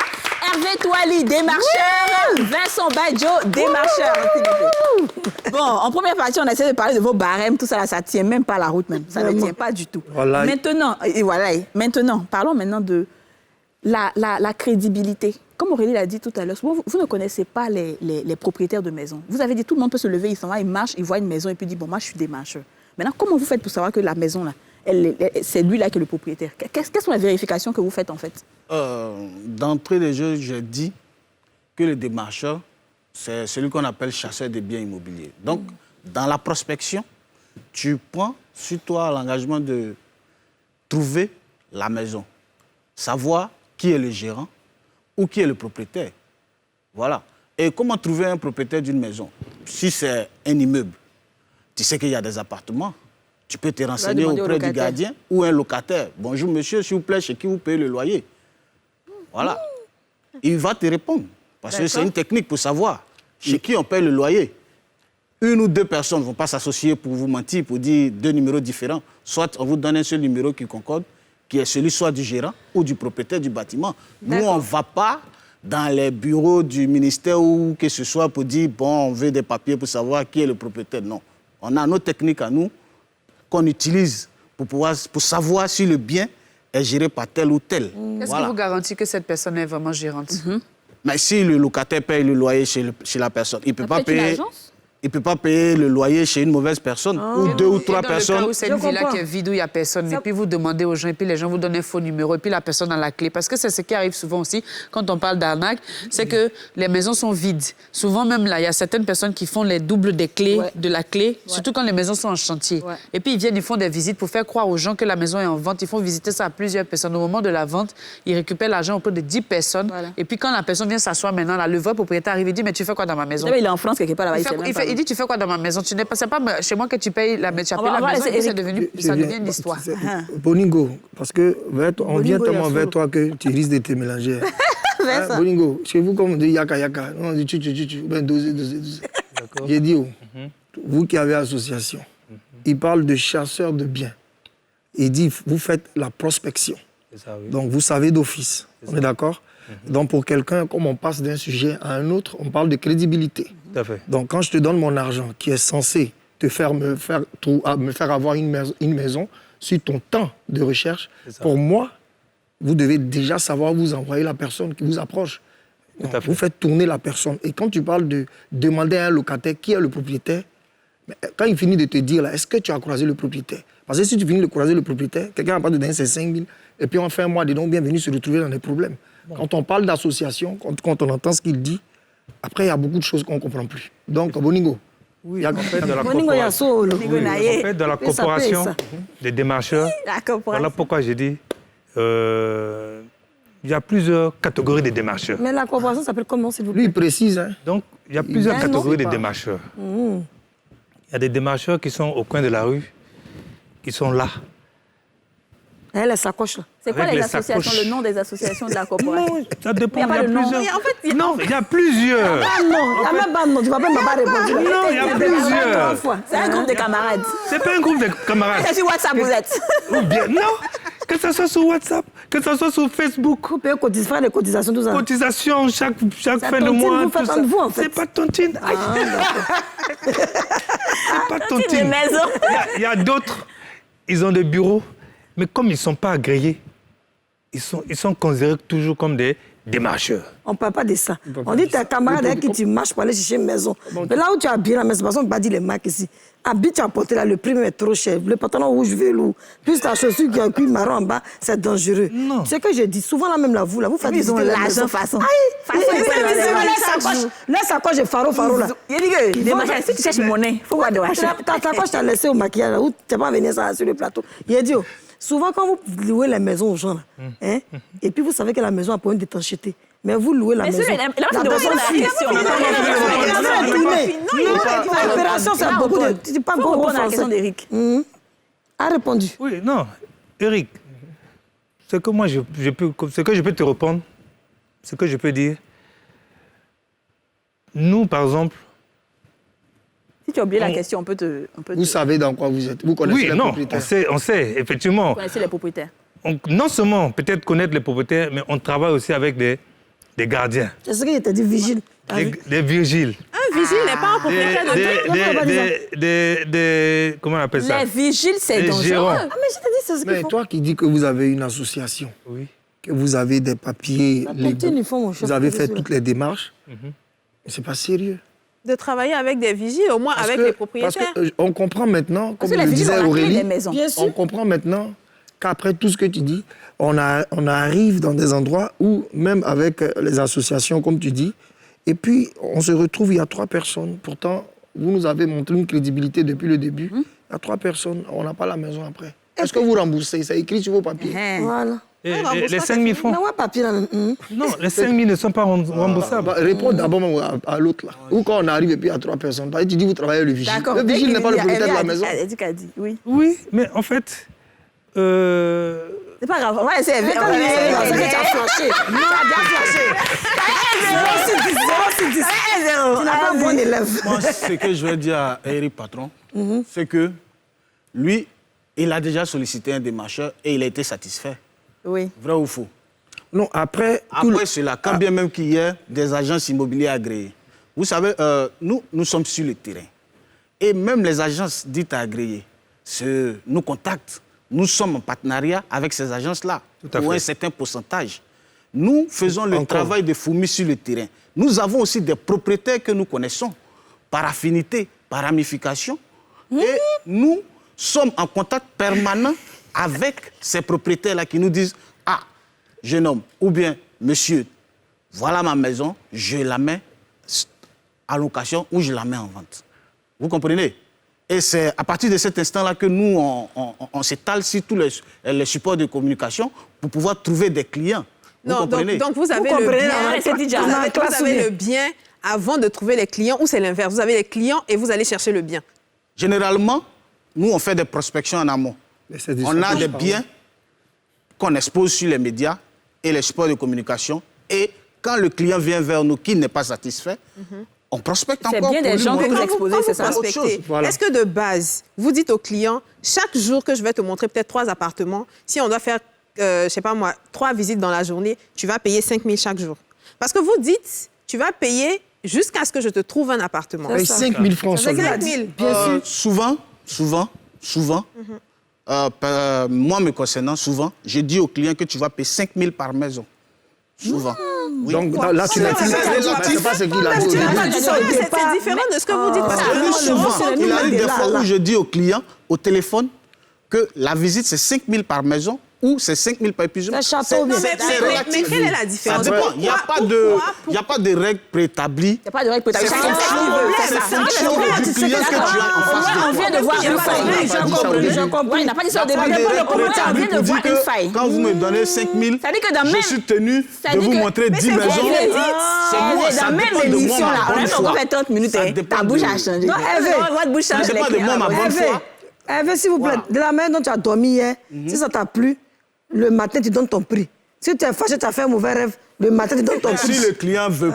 Hervé Toali, démarcheur. Vincent Badjo, démarcheur. Bon, en première partie, on essaie de parler de vos barèmes, tout ça, là, ça ne tient même pas la route, même. Ça ne tient pas du tout. Voilà. Maintenant, parlons maintenant de la crédibilité. Comme Aurélie l'a dit tout à l'heure, vous ne connaissez pas les propriétaires de maisons. Vous avez dit tout le monde peut se lever, il s'en va, il marche, il voit une maison et puis il dit bon, moi je suis démarcheur. Maintenant, comment vous faites pour savoir que la maison là, c'est lui là qui est le propriétaire? Quelles sont les vérifications que vous faites en fait? D'entrée de jeu, j'ai dit que le démarcheur, c'est celui qu'on appelle chasseur de biens immobiliers. Donc, dans la prospection, tu prends sur toi l'engagement de trouver la maison, savoir qui est le gérant ou qui est le propriétaire. Voilà. Et comment trouver un propriétaire d'une maison? Si c'est un immeuble, tu sais qu'il y a des appartements. Tu peux te renseigner auprès du gardien ou un locataire. Bonjour monsieur, s'il vous plaît, chez qui vous payez le loyer? Voilà. Il va te répondre. Parce que c'est une technique pour savoir chez qui on paye le loyer. 1 ou 2 personnes ne vont pas s'associer pour vous mentir, pour dire 2 numéros différents. Soit on vous donne un seul numéro qui concorde, qui est celui soit du gérant ou du propriétaire du bâtiment. Nous, on ne va pas dans les bureaux du ministère ou que ce soit pour dire, bon, on veut des papiers pour savoir qui est le propriétaire. Non. On a nos techniques à nous qu'on utilise pour savoir si le bien est géré par tel ou tel. Qu'est-ce qui vous garantit que cette personne est vraiment gérante? Mais si le locataire paye le loyer chez la personne, il ne peut pas payer... Il ne peut pas payer le loyer chez une mauvaise personne ou 2 ou 3 personnes. Dans le cas où c'est une villa qui est vide, où il n'y a personne, et puis vous demandez aux gens, et puis les gens vous donnent un faux numéro, et puis la personne a la clé. Parce que c'est ce qui arrive souvent aussi quand on parle d'arnaque, c'est que les maisons sont vides. Souvent même là, il y a certaines personnes qui font les doubles des clés, de la clé, surtout quand les maisons sont en chantier. Et puis ils viennent, ils font des visites pour faire croire aux gens que la maison est en vente. Ils font visiter ça à plusieurs personnes. Au moment de la vente, ils récupèrent l'argent auprès de 10 personnes. Et puis quand la personne vient s'asseoir maintenant, là, le vrai propriétaire arrive et dit, mais tu fais quoi dans ma maison? Il est en France quelque part là-bas. Il dit, tu fais quoi dans ma maison? C'est pas chez moi que tu payes la maison. Ça devient une histoire. Boningo, parce que on vient tellement vers toi que tu risques de te mélanger. Boningo, chez vous, comme on dit yaka yaka, on dit tu, ben dosé. J'ai dit, vous qui avez association, il parle de chasseurs de biens. Il dit, vous faites la prospection. Ça, oui. Donc vous savez d'office. On est d'accord? Donc pour quelqu'un, comme on passe d'un sujet à un autre, on parle de crédibilité. Tout à fait. Donc quand je te donne mon argent qui est censé me faire avoir une maison sur ton temps de recherche, pour moi, vous devez déjà savoir où vous envoyer la personne qui vous approche. Vous faites tourner la personne. Et quand tu parles de demander à un locataire qui est le propriétaire, quand il finit de te dire, là, est-ce que tu as croisé le propriétaire? Parce que si tu finis de croiser le propriétaire, quelqu'un n'a pas de donner ses 5 000, et puis on fait un mois dedans, bienvenue se retrouver dans des problèmes. Quand on parle d'association, quand on entend ce qu'il dit, après, il y a beaucoup de choses qu'on ne comprend plus. Donc, Boningo. Oui, en fait, dans la corporation des démarcheurs, voilà pourquoi j'ai dit, il y a plusieurs catégories de démarcheurs. Mais la corporation s'appelle comment, s'il vous plaît? Lui, il précise. Hein. Donc, il y a plusieurs catégories de démarcheurs. Il y a des démarcheurs qui sont au coin de la rue, qui sont là. Elle, les sacoches, là. C'est quoi les associations, le nom des associations de la corporation? Non, ça dépend. Il n'y a pas de nom. Non, il y a plusieurs. Ah non, il n'y a même pas de nom. Tu ne vas même pas répondre. Non, il y a plusieurs. C'est un groupe de camarades. C'est pas un groupe de camarades. C'est sur WhatsApp, vous êtes. Ou bien, non. Que ce soit sur WhatsApp, que ce soit sur Facebook. Vous payez les cotisations, tout ça. Cotisations chaque fin de mois. Vous faites entre vous, en fait. C'est pas tontine. C'est pas tontine. Il y a d'autres, ils ont des bureaux, mais comme ils ne sont pas agréés, ils sont considérés toujours comme des démarcheurs. On ne parle pas de ça. On dit tes camarades avec qui tu marches pour aller chercher une maison. Mais là où tu as bien la maison, parce qu'on ne peut pas dire les marques ici. Habite, tu as porté là, le prix est trop cher. Le pantalon rouge velours, plus ta chaussure qui a un cuir marron en bas, c'est dangereux. Non. C'est ce que je dis. Souvent, là même, là, vous faites ils ont l'argent façon. Là, sacoche de faro là. Il dit que les marchés, si tu cherches monnaie, il faut voir de machin. Ta sacoche, tu as laissé au maquillage, là, où tu n'es pas venu ça sur le plateau. Il a dit, souvent, quand vous louez les maisons aux gens, là, hein, et puis vous savez que la maison a pour une d'étanchéité, mais vous louez la maison. La personne fuit. L'opération, c'est beaucoup de... Tu dis pas gros répondre à la question d'Éric. A répondu. Oui, non. Eric, ce que moi, je peux te répondre, ce que je peux dire, nous, par exemple... Si tu as oublié la question, on peut te... Vous savez dans quoi vous êtes. Vous connaissez les propriétaires. On sait, effectivement. Vous connaissez les propriétaires. Non seulement peut-être connaître les propriétaires, mais on travaille aussi avec des gardiens. C'est ce qu'il t'a dit, vigile. Des vigiles. Un vigile n'est pas un propriétaire de... Comment on appelle ça? Les vigiles, c'est dangereux. Ah, mais je t'ai dit, c'est ce qu'il faut. Mais toi qui dis que vous avez une association, que vous avez des papiers légaux, vous avez fait toutes les démarches, c'est pas sérieux. De travailler avec des vigiles, au moins avec les propriétaires. Parce qu'on comprend maintenant, comme le disait Aurélie, on comprend maintenant qu'après tout ce que tu dis, on arrive dans des endroits où, même avec les associations, comme tu dis, et puis on se retrouve, il y a 3 personnes. Pourtant, vous nous avez montré une crédibilité depuis le début. Il y a 3 personnes, on n'a pas la maison après. Est-ce que vous remboursez? C'est écrit sur vos papiers. Voilà. Les 5 000 francs. Non, les 5 000 ne sont pas remboursables. Réponds d'abord à l'autre là. Ou quand on arrive et puis il y a 3 personnes. Tu dis vous travaillez le vigile. Le vigile n'est pas le propriétaire de la maison. Oui. Oui, mais en fait... C'est pas grave. Ouais, c'est vrai. Tu as flashé. Non, tu as flashé. 0,610. Tu n'as pas un bon élève. Moi, ce que je veux dire à Eric Patron, c'est que lui, il a déjà sollicité un démarcheur et il a été satisfait. Oui. Vrai ou faux? Non, après cela, quand bien même qu'il y ait des agences immobilières agréées. Vous savez, nous sommes sur le terrain. Et même les agences dites agréées nous contactent. Nous sommes en partenariat avec ces agences-là pour un certain pourcentage. Nous faisons le travail de fourmi sur le terrain. Nous avons aussi des propriétaires que nous connaissons par affinité, par ramification. Et nous sommes en contact permanent avec ces propriétaires-là qui nous disent « Ah, jeune homme, ou bien monsieur, voilà ma maison, je la mets à location ou je la mets en vente. » Vous comprenez? Et c'est à partir de cet instant-là que nous, on s'étale sur tous les supports de communication pour pouvoir trouver des clients. Vous comprenez? Donc vous avez le bien avant de trouver les clients, ou c'est l'inverse? Vous avez les clients et vous allez chercher le bien? Généralement, nous, on fait des prospections en amont. On a des biens qu'on expose sur les médias et les supports de communication. Et quand le client vient vers nous qui n'est pas satisfait, on prospecte encore. C'est bien des gens que vous exposez, c'est ça? Voilà. Est-ce que de base, vous dites aux clients, chaque jour que je vais te montrer peut-être 3 appartements, si on doit faire, je sais pas moi, 3 visites dans la journée, tu vas payer 5 000 chaque jour? Parce que vous dites, tu vas payer jusqu'à ce que je te trouve un appartement. 5 000 francs. 5 000, bien sûr. Souvent, moi me concernant, souvent, je dis aux clients que tu vas payer 5 000 par maison. Souvent. Donc là, tu n'as plus... C'est pas ce qu'il a dit au début. C'est différent de ce que vous dites. Il arrive des fois où je dis au client, au téléphone, que la visite, c'est 5 000 par maison ou c'est 5 000 par épuisement. C'est château, mais quelle est la différence? Ça dépend. Il n'y a pas de règles préétablies. Il n'y a pas de règles préétablies. C'est fonction du client que tu as en face de toi. On vient de voir une faille. Il n'a pas dit ça au début. On vient de voir une faille. Quand vous me donnez 5 000, je suis tenu de vous montrer 10 maisons. C'est dans la même émission, là. On a encore fait 30 minutes. Ta bouche a changé. Non, votre bouche change. Ce n'est pas de moi ma bonne foi. Hervé, s'il vous plaît, de la main dont tu as dormi hier, si ça t'a plu, le matin, tu donnes ton prix. Si tu es fâché, tu as fait un mauvais rêve, le matin, tu donnes ton prix. Si le client veut,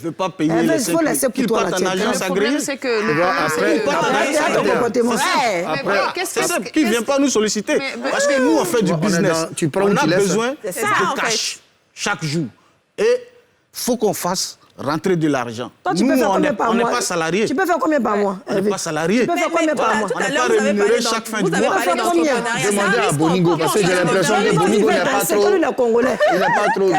veut pas payer les 5 000, qu'il parte en agence agréée. C'est que c'est ça qui ne vient pas nous solliciter. Parce que nous, on fait du business. On a besoin de cash chaque jour. Et il faut qu'on fasse rentrer de l'argent. Nous, on n'est pas salariés. Tu peux faire combien par mois? On n'est pas salariés. Tu peux faire combien par mois? On n'est pas rémunéré chaque fin du mois. Demandez à Boningo, parce que j'ai l'impression que Boningo n'est pas trop... Il n'est pas trop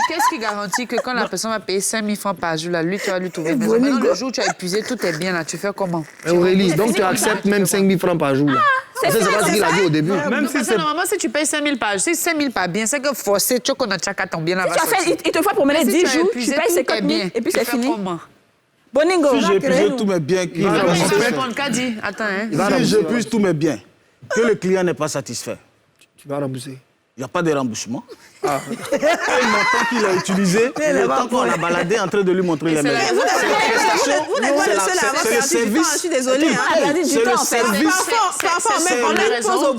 Qu'est-ce qui garantit que quand la personne va payer 5 000 francs par jour, là, lui, tu vas lui trouver une maison? Maintenant, le jour où tu as épuisé, tout est bien, là, tu fais comment? Aurélie, donc tu acceptes même 5 000 francs par jour, là? C'est pas ce qu'il a dit au début. Normalement, si tu payes 5 000 par jour, si 5 000 pas bien, c'est que forcé, tu connais chacun ton bien là-bas. Il te faut promener 10 jours, tu payes 50 000 et puis c'est fini. Boningo, si j'épuise tous mes biens, si j'épuise tous mes biens, que le client n'est pas satisfait, tu vas rembourser. Il n'y a pas de remboursement. Le montant qu'il a utilisé, le temps qu'on l'a baladé en train de lui montrer les maisons. Vous n'êtes pas le seul à avoir perdu du temps, je suis désolée. C'est le service.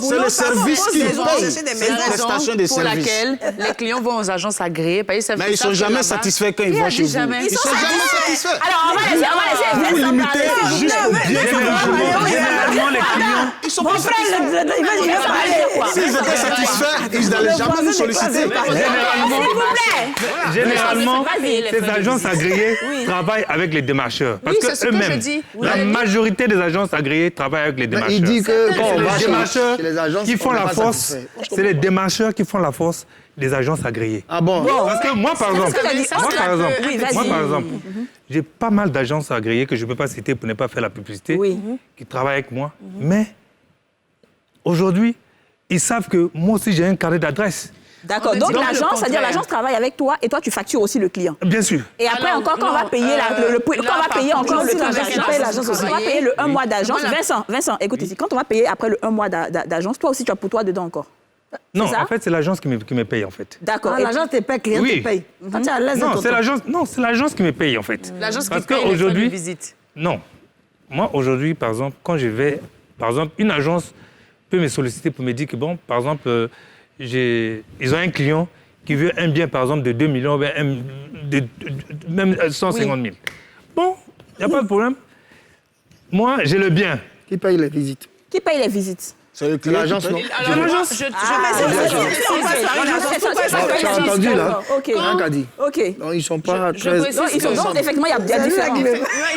C'est le service qui paye. C'est une prestation de service. Pour laquelle les clients vont aux agences agréées. Mais ils ne sont jamais satisfaits quand ils vont chez vous. Ils sont jamais satisfaits. Alors, on va laisser. Vous limitez juste au bien que vous Généralement, les clients... Ils sont pas satisfaits. S'ils étaient satisfaits, ils n'allaient jamais nous solliciter. Généralement, ces agences agréées travaillent avec les démarcheurs. Parce que eux-mêmes, la majorité des agences agréées travaillent avec les démarcheurs. Il dit que quand on va chez les agences qui font la force, c'est les démarcheurs qui font la force des agences agréées. Ah bon? Parce que moi, par exemple, j'ai pas mal d'agences agréées que je ne peux pas citer pour ne pas faire la publicité, qui travaillent avec moi. Mais aujourd'hui, ils savent que moi aussi, j'ai un carnet d'adresse. D'accord. Donc l'agence, c'est-à-dire l'agence travaille avec toi et toi tu factures aussi le client. Bien sûr. Et après encore quand on va payer quand on va payer encore le temps d'agence, on va payer le 1 mois d'agence. Vincent, écoute ici, quand on va payer après le 1 mois d'agence, toi aussi tu as pour toi dedans encore. Non, en fait, c'est l'agence qui me paye, en fait. D'accord. L'agence te paye, client te paye. Non, c'est l'agence qui me paye, en fait. L'agence qui paye les frais de visite. Non. Moi, aujourd'hui, par exemple, quand je vais... Par exemple, une agence peut me solliciter pour me dire que, bon, par exemple... ils ont un client qui veut un bien, par exemple, de 2 millions, même 150 000. Bon, il n'y a pas de problème. Moi, j'ai le bien. Qui paye les visites? Qui paye les visites? C'est le client. L'agence, non? L'agence, tu as entendu, là? Rien qu'a dit. OK. Non, ils ne sont pas très... Donc, effectivement, il y a différents. Il y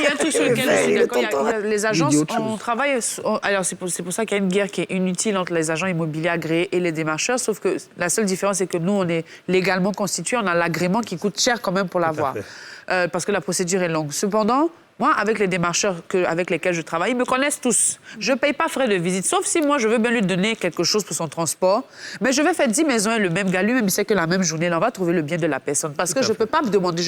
a un truc sur lequel je suis d'accord. Les agences, on travaille... Alors, c'est pour ça qu'il y a une guerre qui est inutile entre les agents immobiliers agréés et les démarcheurs, sauf que la seule différence, c'est que nous, on est légalement constitués, on a l'agrément qui coûte cher quand même pour l'avoir, parce que la procédure est longue. Cependant, moi, avec les démarcheurs avec lesquels je travaille, ils me connaissent tous. Je ne paye pas frais de visite, sauf si moi, je veux bien lui donner quelque chose pour son transport. Mais je vais faire 10 maisons et le même gars, lui-même, il sait que la même journée, là, on va trouver le bien de la personne. Parce que je ne peux pas demander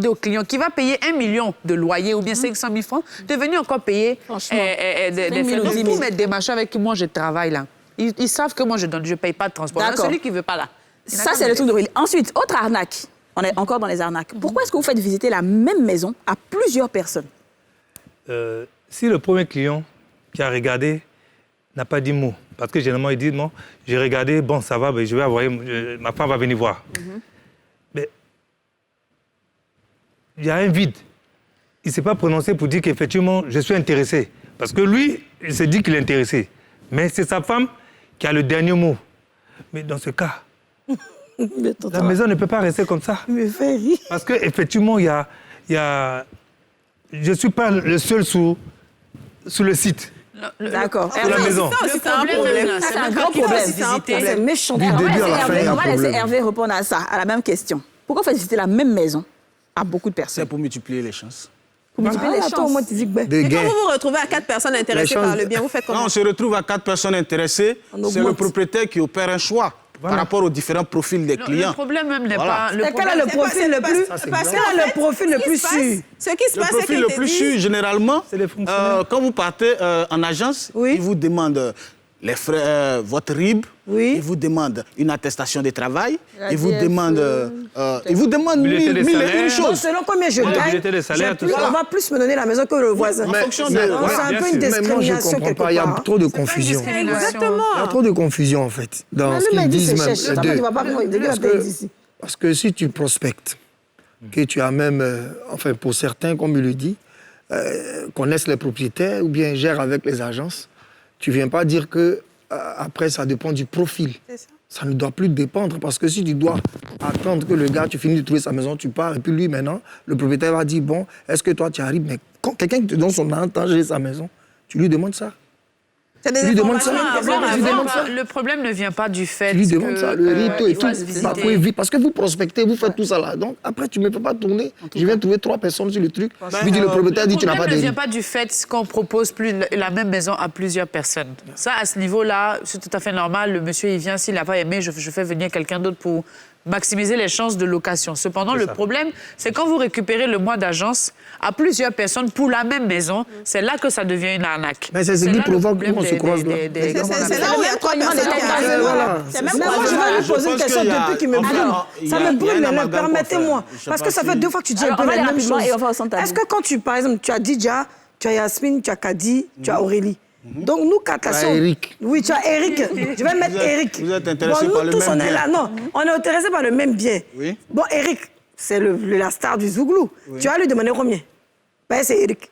au client qui va payer 1 million de loyer ou bien 500 000 francs de venir encore payer des frais. Donc, tous mes démarcheurs avec qui moi, je travaille, là, ils savent que moi, je ne paye pas de transport. C'est celui qui ne veut pas, là. Ça, c'est le truc de Aurélie. Ensuite, autre arnaque. On est encore dans les arnaques. Pourquoi est-ce que vous faites visiter la même maison à plusieurs personnes? Si le premier client qui a regardé n'a pas dit mot, parce que généralement, il dit, non, j'ai regardé, bon, ça va, je vais envoyer, ma femme va venir voir. Mais il y a un vide. Il ne s'est pas prononcé pour dire qu'effectivement, je suis intéressé. Parce que lui, il s'est dit qu'il est intéressé. Mais c'est sa femme qui a le dernier mot. Mais dans ce cas... La maison ne peut pas rester comme ça. Il me fait rire. Parce qu'effectivement, je ne suis pas le seul sur le site. D'accord. C'est la maison. C'est un problème. C'est un grand problème. C'est méchant. Du début à la fin, il y a On un va laisser problème. Hervé répondre à ça, à la même question. Pourquoi faire visiter la même maison à beaucoup de C'est personnes? pour multiplier les chances. Pour multiplier les Attends, chances. moi, tu dis que... Des Et quand gains. vous vous retrouvez à 4 personnes intéressées Les par choses- le bien, vous faites Quand comment? on se retrouve à 4 personnes intéressées, On c'est le augmente. propriétaire qui opère un choix par rapport aux différents profils des Le clients. problème même n'est Voilà. pas... Le Et quel est problème, le profil le plus... Parce Quel qu'en est le fait, profil le plus sûr? Ce qui se Le passe, c'est profil qu'ils le te plus disent... sûr, généralement, C'est les fonctionnaires. quand vous partez en agence, Oui. ils vous demandent les frais, votre RIB, Oui. ils vous demandent une attestation de travail, La ils vous DFE, demandent Bulletin mille des et une salaires. Non, choses. selon combien je Ouais, gagne, bulletin des salaires, tout ça. on va plus me donner la maison que le voisin. En fonction de... C'est Ouais, un bien peu sûr. une Mais moi, je discrimination comprends quelque pas. Il y a part. trop de confusion. Exactement. Il y a trop de confusion, en fait, dans Mais ce lui m'a qu'ils dit disent c'est même. cher. les Toi, deux. tu vas pas prendre des Parce gars que- ici. Parce que si tu prospectes, que tu as même, enfin pour certains, comme il le dit, connaissent les propriétaires ou bien gèrent avec les agences, tu ne viens pas dire que après ça dépend du profil. Ça ne doit plus dépendre parce que si tu dois attendre que le gars, tu finis de trouver sa maison, tu pars et puis lui maintenant, le propriétaire va dire bon, est-ce que toi tu arrives? Mais quand quelqu'un qui te donne son avantage sa maison, tu lui demandes ça. C'est des Tu lui demandes ça. informations Avoir- Tu lui demandes ça. le problème ne vient pas du fait Tu lui que... demandes ça, le rito et il tout. doit se visiter. Bah, faut éviter, parce que vous prospectez, vous faites tout ça là. Donc après, tu ne me fais pas tourner. Je viens trouver 3 personnes sur le truc. Lui dit le propriétaire dit tu n'as pas Le de problème ne vient rito. pas du fait qu'on propose plus la même maison à plusieurs personnes. Ça, à ce niveau-là, c'est tout à fait normal. Le monsieur, il vient, s'il n'a pas aimé, je fais venir quelqu'un d'autre pour maximiser les chances de location. Cependant, le problème, c'est quand vous récupérez le mois d'agence à plusieurs personnes pour la même maison, c'est là que ça devient une arnaque. Mais c'est ce qui là le provoque problème qu'on se croise là. C'est là où il y a 3 personnes qui arrivent. Voilà. C'est même Mais moi, pas je vais lui Je poser une pense question qu'il y a- depuis qu'il me enfin, brûle. il y Ça a- me il y a brûle, un mais amalgame qu'on permettez-moi. fait. Je sais Parce pas que ça fait si- 2 fois que tu dis un Alors, peu on va la aller même rapidement chose. et on va au centre à Est-ce vous. que quand tu, par exemple, tu as Didja, tu as Yasmine, tu as Kadi, tu as Aurélie. Donc nous, quatre, là, Tu as si on- Eric. Oui, tu as Eric. Je vais mettre Vous êtes- Eric. vous êtes intéressés Bon, par nous le tous, même on est bien. là. Non, on est intéressés par le même bien. Oui. Bon, Eric, c'est la star du Zouglou. Tu vas lui demander combien? Ben, c'est Eric.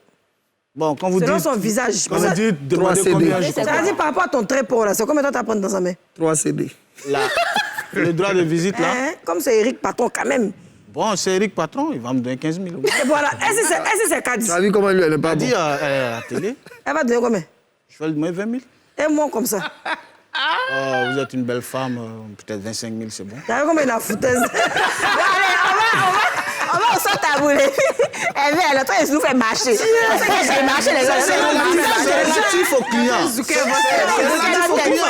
Bon, quand vous Selon dites... son visage. Quand vous dites demandez 3 combien, CD. je Ça comprends. veut dire par rapport à ton trépas, là. C'est combien de temps tu prendre dans sa main? 3 CD. Le droit de visite, là. Hein? Comme c'est Eric Patron, quand même. Bon, c'est Eric Patron, il va me donner 15 000 euros. Et voilà. Est-ce que c'est Kadi? Tu as vu comment lui, elle n'est pas Elle bon. dit à la télé, Elle va te donner combien? je vais lui donner 20 000. Et moi, comme ça. Oh, vous êtes une belle femme, peut-être 25 000, c'est bon. T'as vu comment il a foutaise? On va au centre à vous, les filles. Elle vient, elle est en train de nous faire marcher. C'est que j'ai marché, les C'est relatif au client. C'est relatif au client.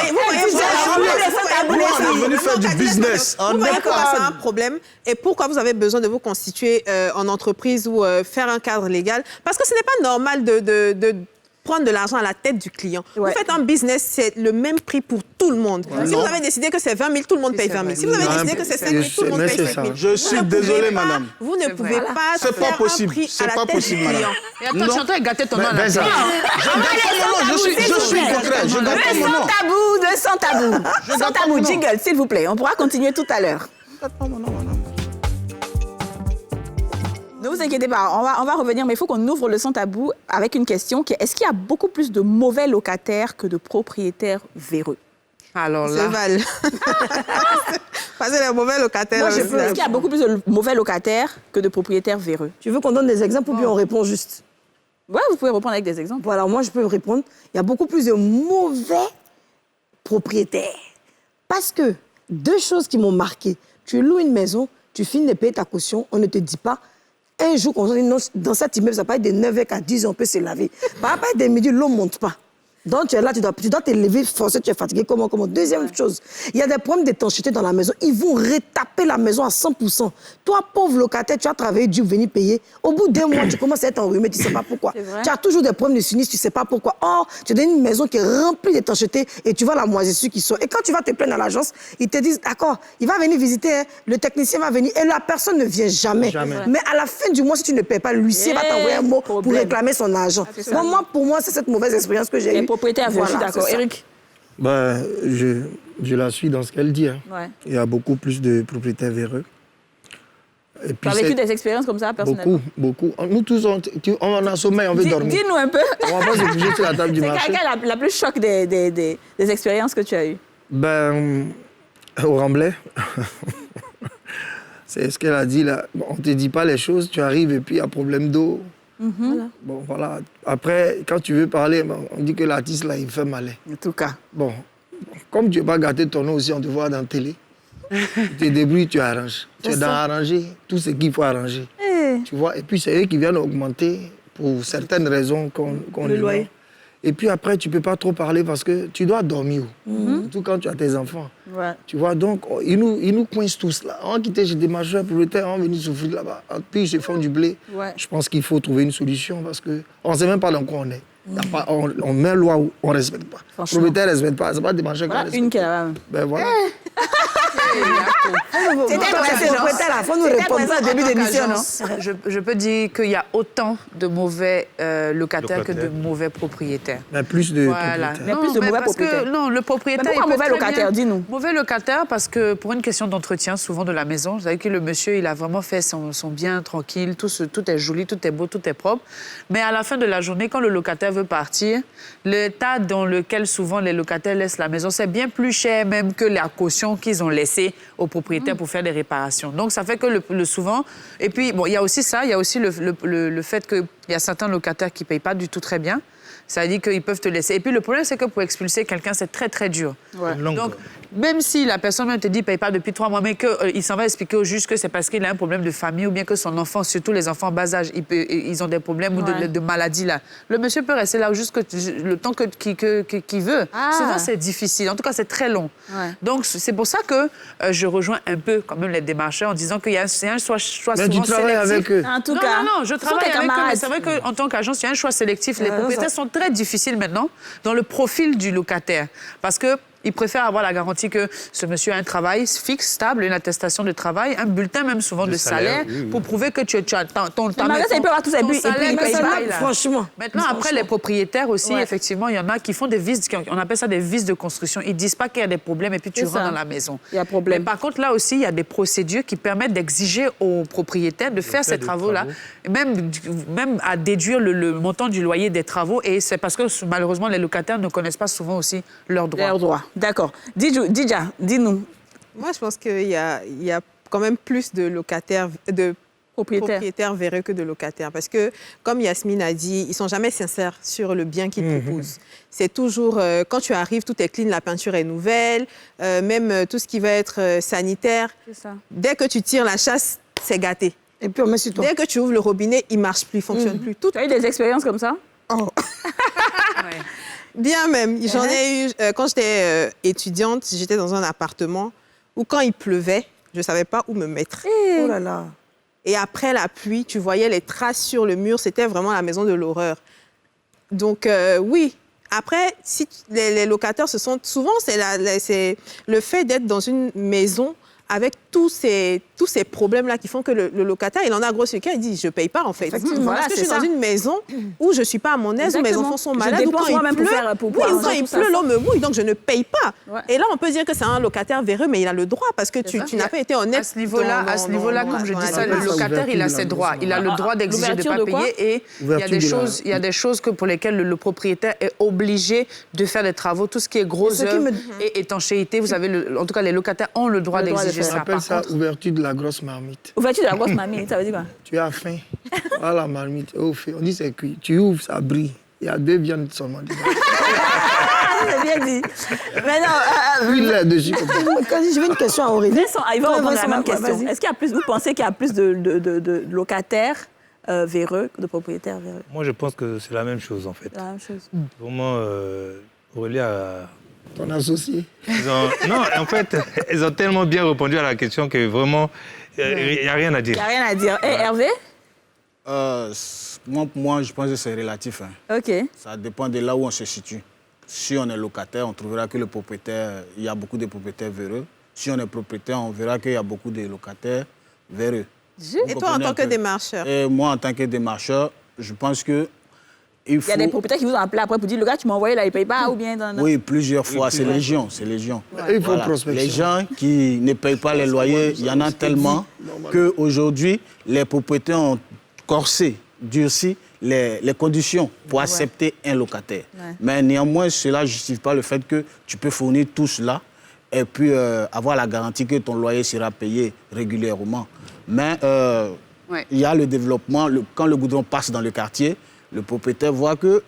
Nous, on est venu faire du business. Vous On voyez n'est pourquoi c'est pas... un problème et pourquoi vous avez besoin de vous constituer en entreprise ou faire un cadre légal. Parce que ce n'est pas normal de prendre de l'argent à la tête du client. Ouais. Vous faites un business, c'est le même prix pour tout le monde. Si vous avez décidé que c'est 20 000, tout le monde paye 20 000. Si vous avez décidé que c'est 5 000, tout le monde mais paye c'est 5 000. ça. Je suis désolé, madame. Vous ne pouvez pas C'est pas faire possible. un prix C'est à la pas tête possible, du madame. client. Et attends, je suis en train de gâter ton nom à la Vincent. télé. Je suis concret. Je donne pas mon nom. De sans tabou. Sans tabou, jingle, s'il vous plaît. On pourra continuer tout à l'heure. Ne vous inquiétez pas, on va revenir, mais il faut qu'on ouvre le sans tabou avec une question qui est, est-ce qu'il y a beaucoup plus de mauvais locataires que de propriétaires véreux? Alors C'est là, Val. Parce que les mauvais locataires Moi, je aussi, peux- là. Est-ce qu'il y a beaucoup plus de mauvais locataires que de propriétaires véreux? Tu veux qu'on donne des exemples ou bien on répond juste? Ouais, vous pouvez répondre avec des exemples. Voilà, moi, je peux répondre. Il y a beaucoup plus de mauvais propriétaires. Parce que 2 choses qui m'ont marqué. Tu loues une maison, tu finis de payer ta caution, on ne te dit pas. Un jour, quand on dit non, dans cet immeuble, ça peut être de 9h à 10h, on peut se laver. Par rapport à des midi, l'eau ne monte pas. Donc, tu es là, tu dois te lever, forcer, tu es fatigué. Comment? Deuxième chose, il y a des problèmes d'étanchéité dans la maison. Ils vont retaper la maison à 100%. Toi, pauvre locataire, tu as travaillé dur, venir payer. Au bout d'1 mois, tu commences à être enrhumé, tu ne sais pas pourquoi. vrai. Tu as toujours des problèmes de sinistre, tu ne sais pas pourquoi. Or, tu as une maison qui est remplie d'étanchéité et tu vois la moisissure qui sort. Et quand tu vas te plaindre à l'agence, ils te disent, d'accord, il va venir visiter, hein, le technicien va venir et la personne ne vient jamais. Mais à la fin du mois, si tu ne payes pas, l'huissier va t'envoyer un mot pour problème. réclamer son argent. c'est ça. Moi, pour moi, c'est cette mauvaise expérience que j'ai eue. Les propriétaires véreux, je suis Voilà, d'accord. c'est ça. Eric? Ben, je la suis dans ce qu'elle dit. Hein. Ouais. Il y a beaucoup plus de propriétaires véreux. Et Tu puis as vécu c'est- des expériences comme ça, personnellement? Beaucoup. Nous tous, on a sommeil, on veut dormir. Dis-nous un peu. On va pas se coucher sur la table du C'est marché. quelle est la plus choc des expériences que tu as eues? Ben, au Remblai, c'est ce qu'elle a dit là. Bon, on ne te dit pas les choses, tu arrives et puis il y a problème d'eau. Voilà. Bon, voilà. Après, quand tu veux parler, on dit que l'artiste, là, il fait malin. En tout cas. Bon, comme tu n'as pas gâté ton nom aussi, on te voit dans la télé. Tu te débrouilles, tu arranges. Tu es dans arranger tout ce qu'il faut arranger. Tu vois, et puis c'est eux qui viennent augmenter pour certaines raisons qu'on le loyer. Et puis après, tu ne peux pas trop parler parce que tu dois dormir. Surtout quand tu as tes enfants. Ouais. Tu vois, donc, ils nous coincent tous là. On va quitter chez des marcheurs prolétaires, on va venir souffrir là-bas. Puis ils se font du blé. Ouais. Je pense qu'il faut trouver une solution parce qu'on ne sait même pas dans quoi on est. Y a pas, on met une loi où on ne respecte pas. Les propriétaires ne respectent pas. Ce n'est pas des marcheurs qui Voilà une qui est là-bas. Ben voilà. C'était quoi ces propriétaires là? Il faut nous répondre ça au début d'émission, non? Je peux dire qu'il y a autant de mauvais locataires que de mauvais propriétaires. Mais plus de Voilà. propriétaires. Mais plus de mauvais parce propriétaires. que, non, le propriétaire... Mais pourquoi il peut mauvais très locataire? bien- Dis-nous. Mauvais locataire parce que pour une question d'entretien, souvent de la maison, vous savez que le monsieur, il a vraiment fait son bien tranquille, tout est joli, tout est beau, tout est propre. Mais à la fin de la journée, quand le locataire veut partir, l'état dans lequel souvent les locataires laissent la maison, c'est bien plus cher même que la caution qu'ils ont laissée aux propriétaires pour faire des réparations. Donc ça fait que le souvent... Et puis, bon, il y a aussi ça, il y a aussi le fait qu'il y a certains locataires qui ne payent pas du tout très bien. Ça veut dire qu'ils peuvent te laisser. Et puis le problème, c'est que pour expulser quelqu'un, c'est très, très dur. Ouais. Donc, même si la personne même te dit ne paye pas depuis 3 mois, mais qu'il s'en va expliquer au juge que c'est parce qu'il a un problème de famille ou bien que son enfant, surtout les enfants en bas âge, ils ont des problèmes ou de maladies là. Le monsieur peut rester là jusque le temps qu'il veut. Souvent, c'est difficile. En tout cas, c'est très long. Ouais. Donc, c'est pour ça que je rejoins un peu quand même les démarcheurs en disant qu'il y a un choix Mais souvent tu travailles sélectif. avec eux. En tout cas. Non, je travaille avec eux, mais c'est vrai qu'en tant qu'agence, il y a un choix sélectif. Les propriétaires sont très difficiles maintenant dans le profil du locataire. Parce que ils préfèrent avoir la garantie que ce monsieur a un travail fixe, stable, une attestation de travail, un bulletin même souvent de salaire pour prouver que tu as ton magasin, il peut avoir tout ça, et puis il paye pas, là. Franchement. Maintenant, après, les propriétaires aussi, effectivement, il y en a qui font des vices, on appelle ça des vices de construction. Ils disent pas qu'il y a des problèmes et puis tu rentres dans la maison. Il y a problème. Mais par contre, là aussi, il y a des procédures qui permettent d'exiger aux propriétaires de faire ces travaux-là, même à déduire le montant du loyer des travaux. Et c'est parce que malheureusement, les locataires ne connaissent pas souvent aussi leurs droits. Leurs droits. D'accord. Didja, dis-nous. Moi, je pense qu'il y a quand même plus de locataires, de propriétaires véreux que de locataires. Parce que, comme Yasmine a dit, ils ne sont jamais sincères sur le bien qu'ils proposent. C'est toujours, quand tu arrives, tout est clean, la peinture est nouvelle, même tout ce qui va être sanitaire. Ça. Dès que tu tires la chasse, c'est gâté. Et puis on met sur toi. Dès que tu ouvres le robinet, il ne marche plus, il ne fonctionne plus. Tout... Tu as eu des expériences comme ça? Oh. Bien même. J'en ai eu, quand j'étais étudiante, j'étais dans un appartement où quand il pleuvait, je ne savais pas où me mettre. Oh là là. Et après la pluie, tu voyais les traces sur le mur. C'était vraiment la maison de l'horreur. Donc, oui. Après, si les locataires, ce sont souvent, c'est le fait d'être dans une maison avec tous ces problèmes-là qui font que le locataire, il en a gros sur le cœur, il dit, je ne paye pas en fait. Voilà, parce que je suis dans une maison où je ne suis pas à mon aise, où mes enfants sont malades, où quand il pleut, l'eau me mouille, donc je ne paye pas. Ouais. Et là, on peut dire que c'est un locataire véreux, mais il a le droit parce que tu n'as pas été honnête. À ce niveau-là, comme je dis ça, le locataire, il a ses droits. Il a le droit d'exiger de ne pas payer et il y a des choses pour lesquelles le propriétaire est obligé de faire des travaux. Tout ce qui est gros œuvres et étanchéité, vous avez, en tout cas, les locataires ont le droit d'exiger ça. On appelle ça ouverture de la grosse marmite. Ouverture de la grosse marmite, ça veut dire quoi? Tu as faim. Voilà la marmite. On dit c'est cuit. Tu ouvres, ça brille. Il y a 2 viandes seulement dedans. C'est bien dit. Mais non. Huile là-dessus. Je veux une question à Aurélie. Vincent, il va répondre à la même question. Est-ce qu'il y a plus, vous pensez qu'il y a plus de locataires véreux que de propriétaires véreux? Moi, je pense que c'est la même chose, en fait. La même chose. Vraiment, Aurélie a... Ton associé. Non, en fait, elles ont tellement bien répondu à la question que vraiment, il n'y a rien à dire. Il n'y a rien à dire. Et Hervé? Moi, je pense que c'est relatif. Hein. OK. Ça dépend de là où on se situe. Si on est locataire, on trouvera que le propriétaire, il y a beaucoup de propriétaires véreux. Si on est propriétaire, on verra qu'il y a beaucoup de locataires véreux. Et toi, en tant que démarcheur? Et moi, en tant que démarcheur, je pense que il y a des propriétaires qui vous ont appelé après pour dire, le gars, tu m'as envoyé là, il ne paye pas ou bien... Oui, plusieurs fois. C'est légion, c'est légion. Ouais. Il faut prospecter. Les gens qui ne payent pas les loyers, il y en a tellement qu'aujourd'hui, les propriétaires ont corsé, durci les conditions pour accepter un locataire. Ouais. Mais néanmoins, cela ne justifie pas le fait que tu peux fournir tout cela et puis avoir la garantie que ton loyer sera payé régulièrement. Mais il y a le développement. Quand le goudron passe dans le quartier, le propriétaire voit que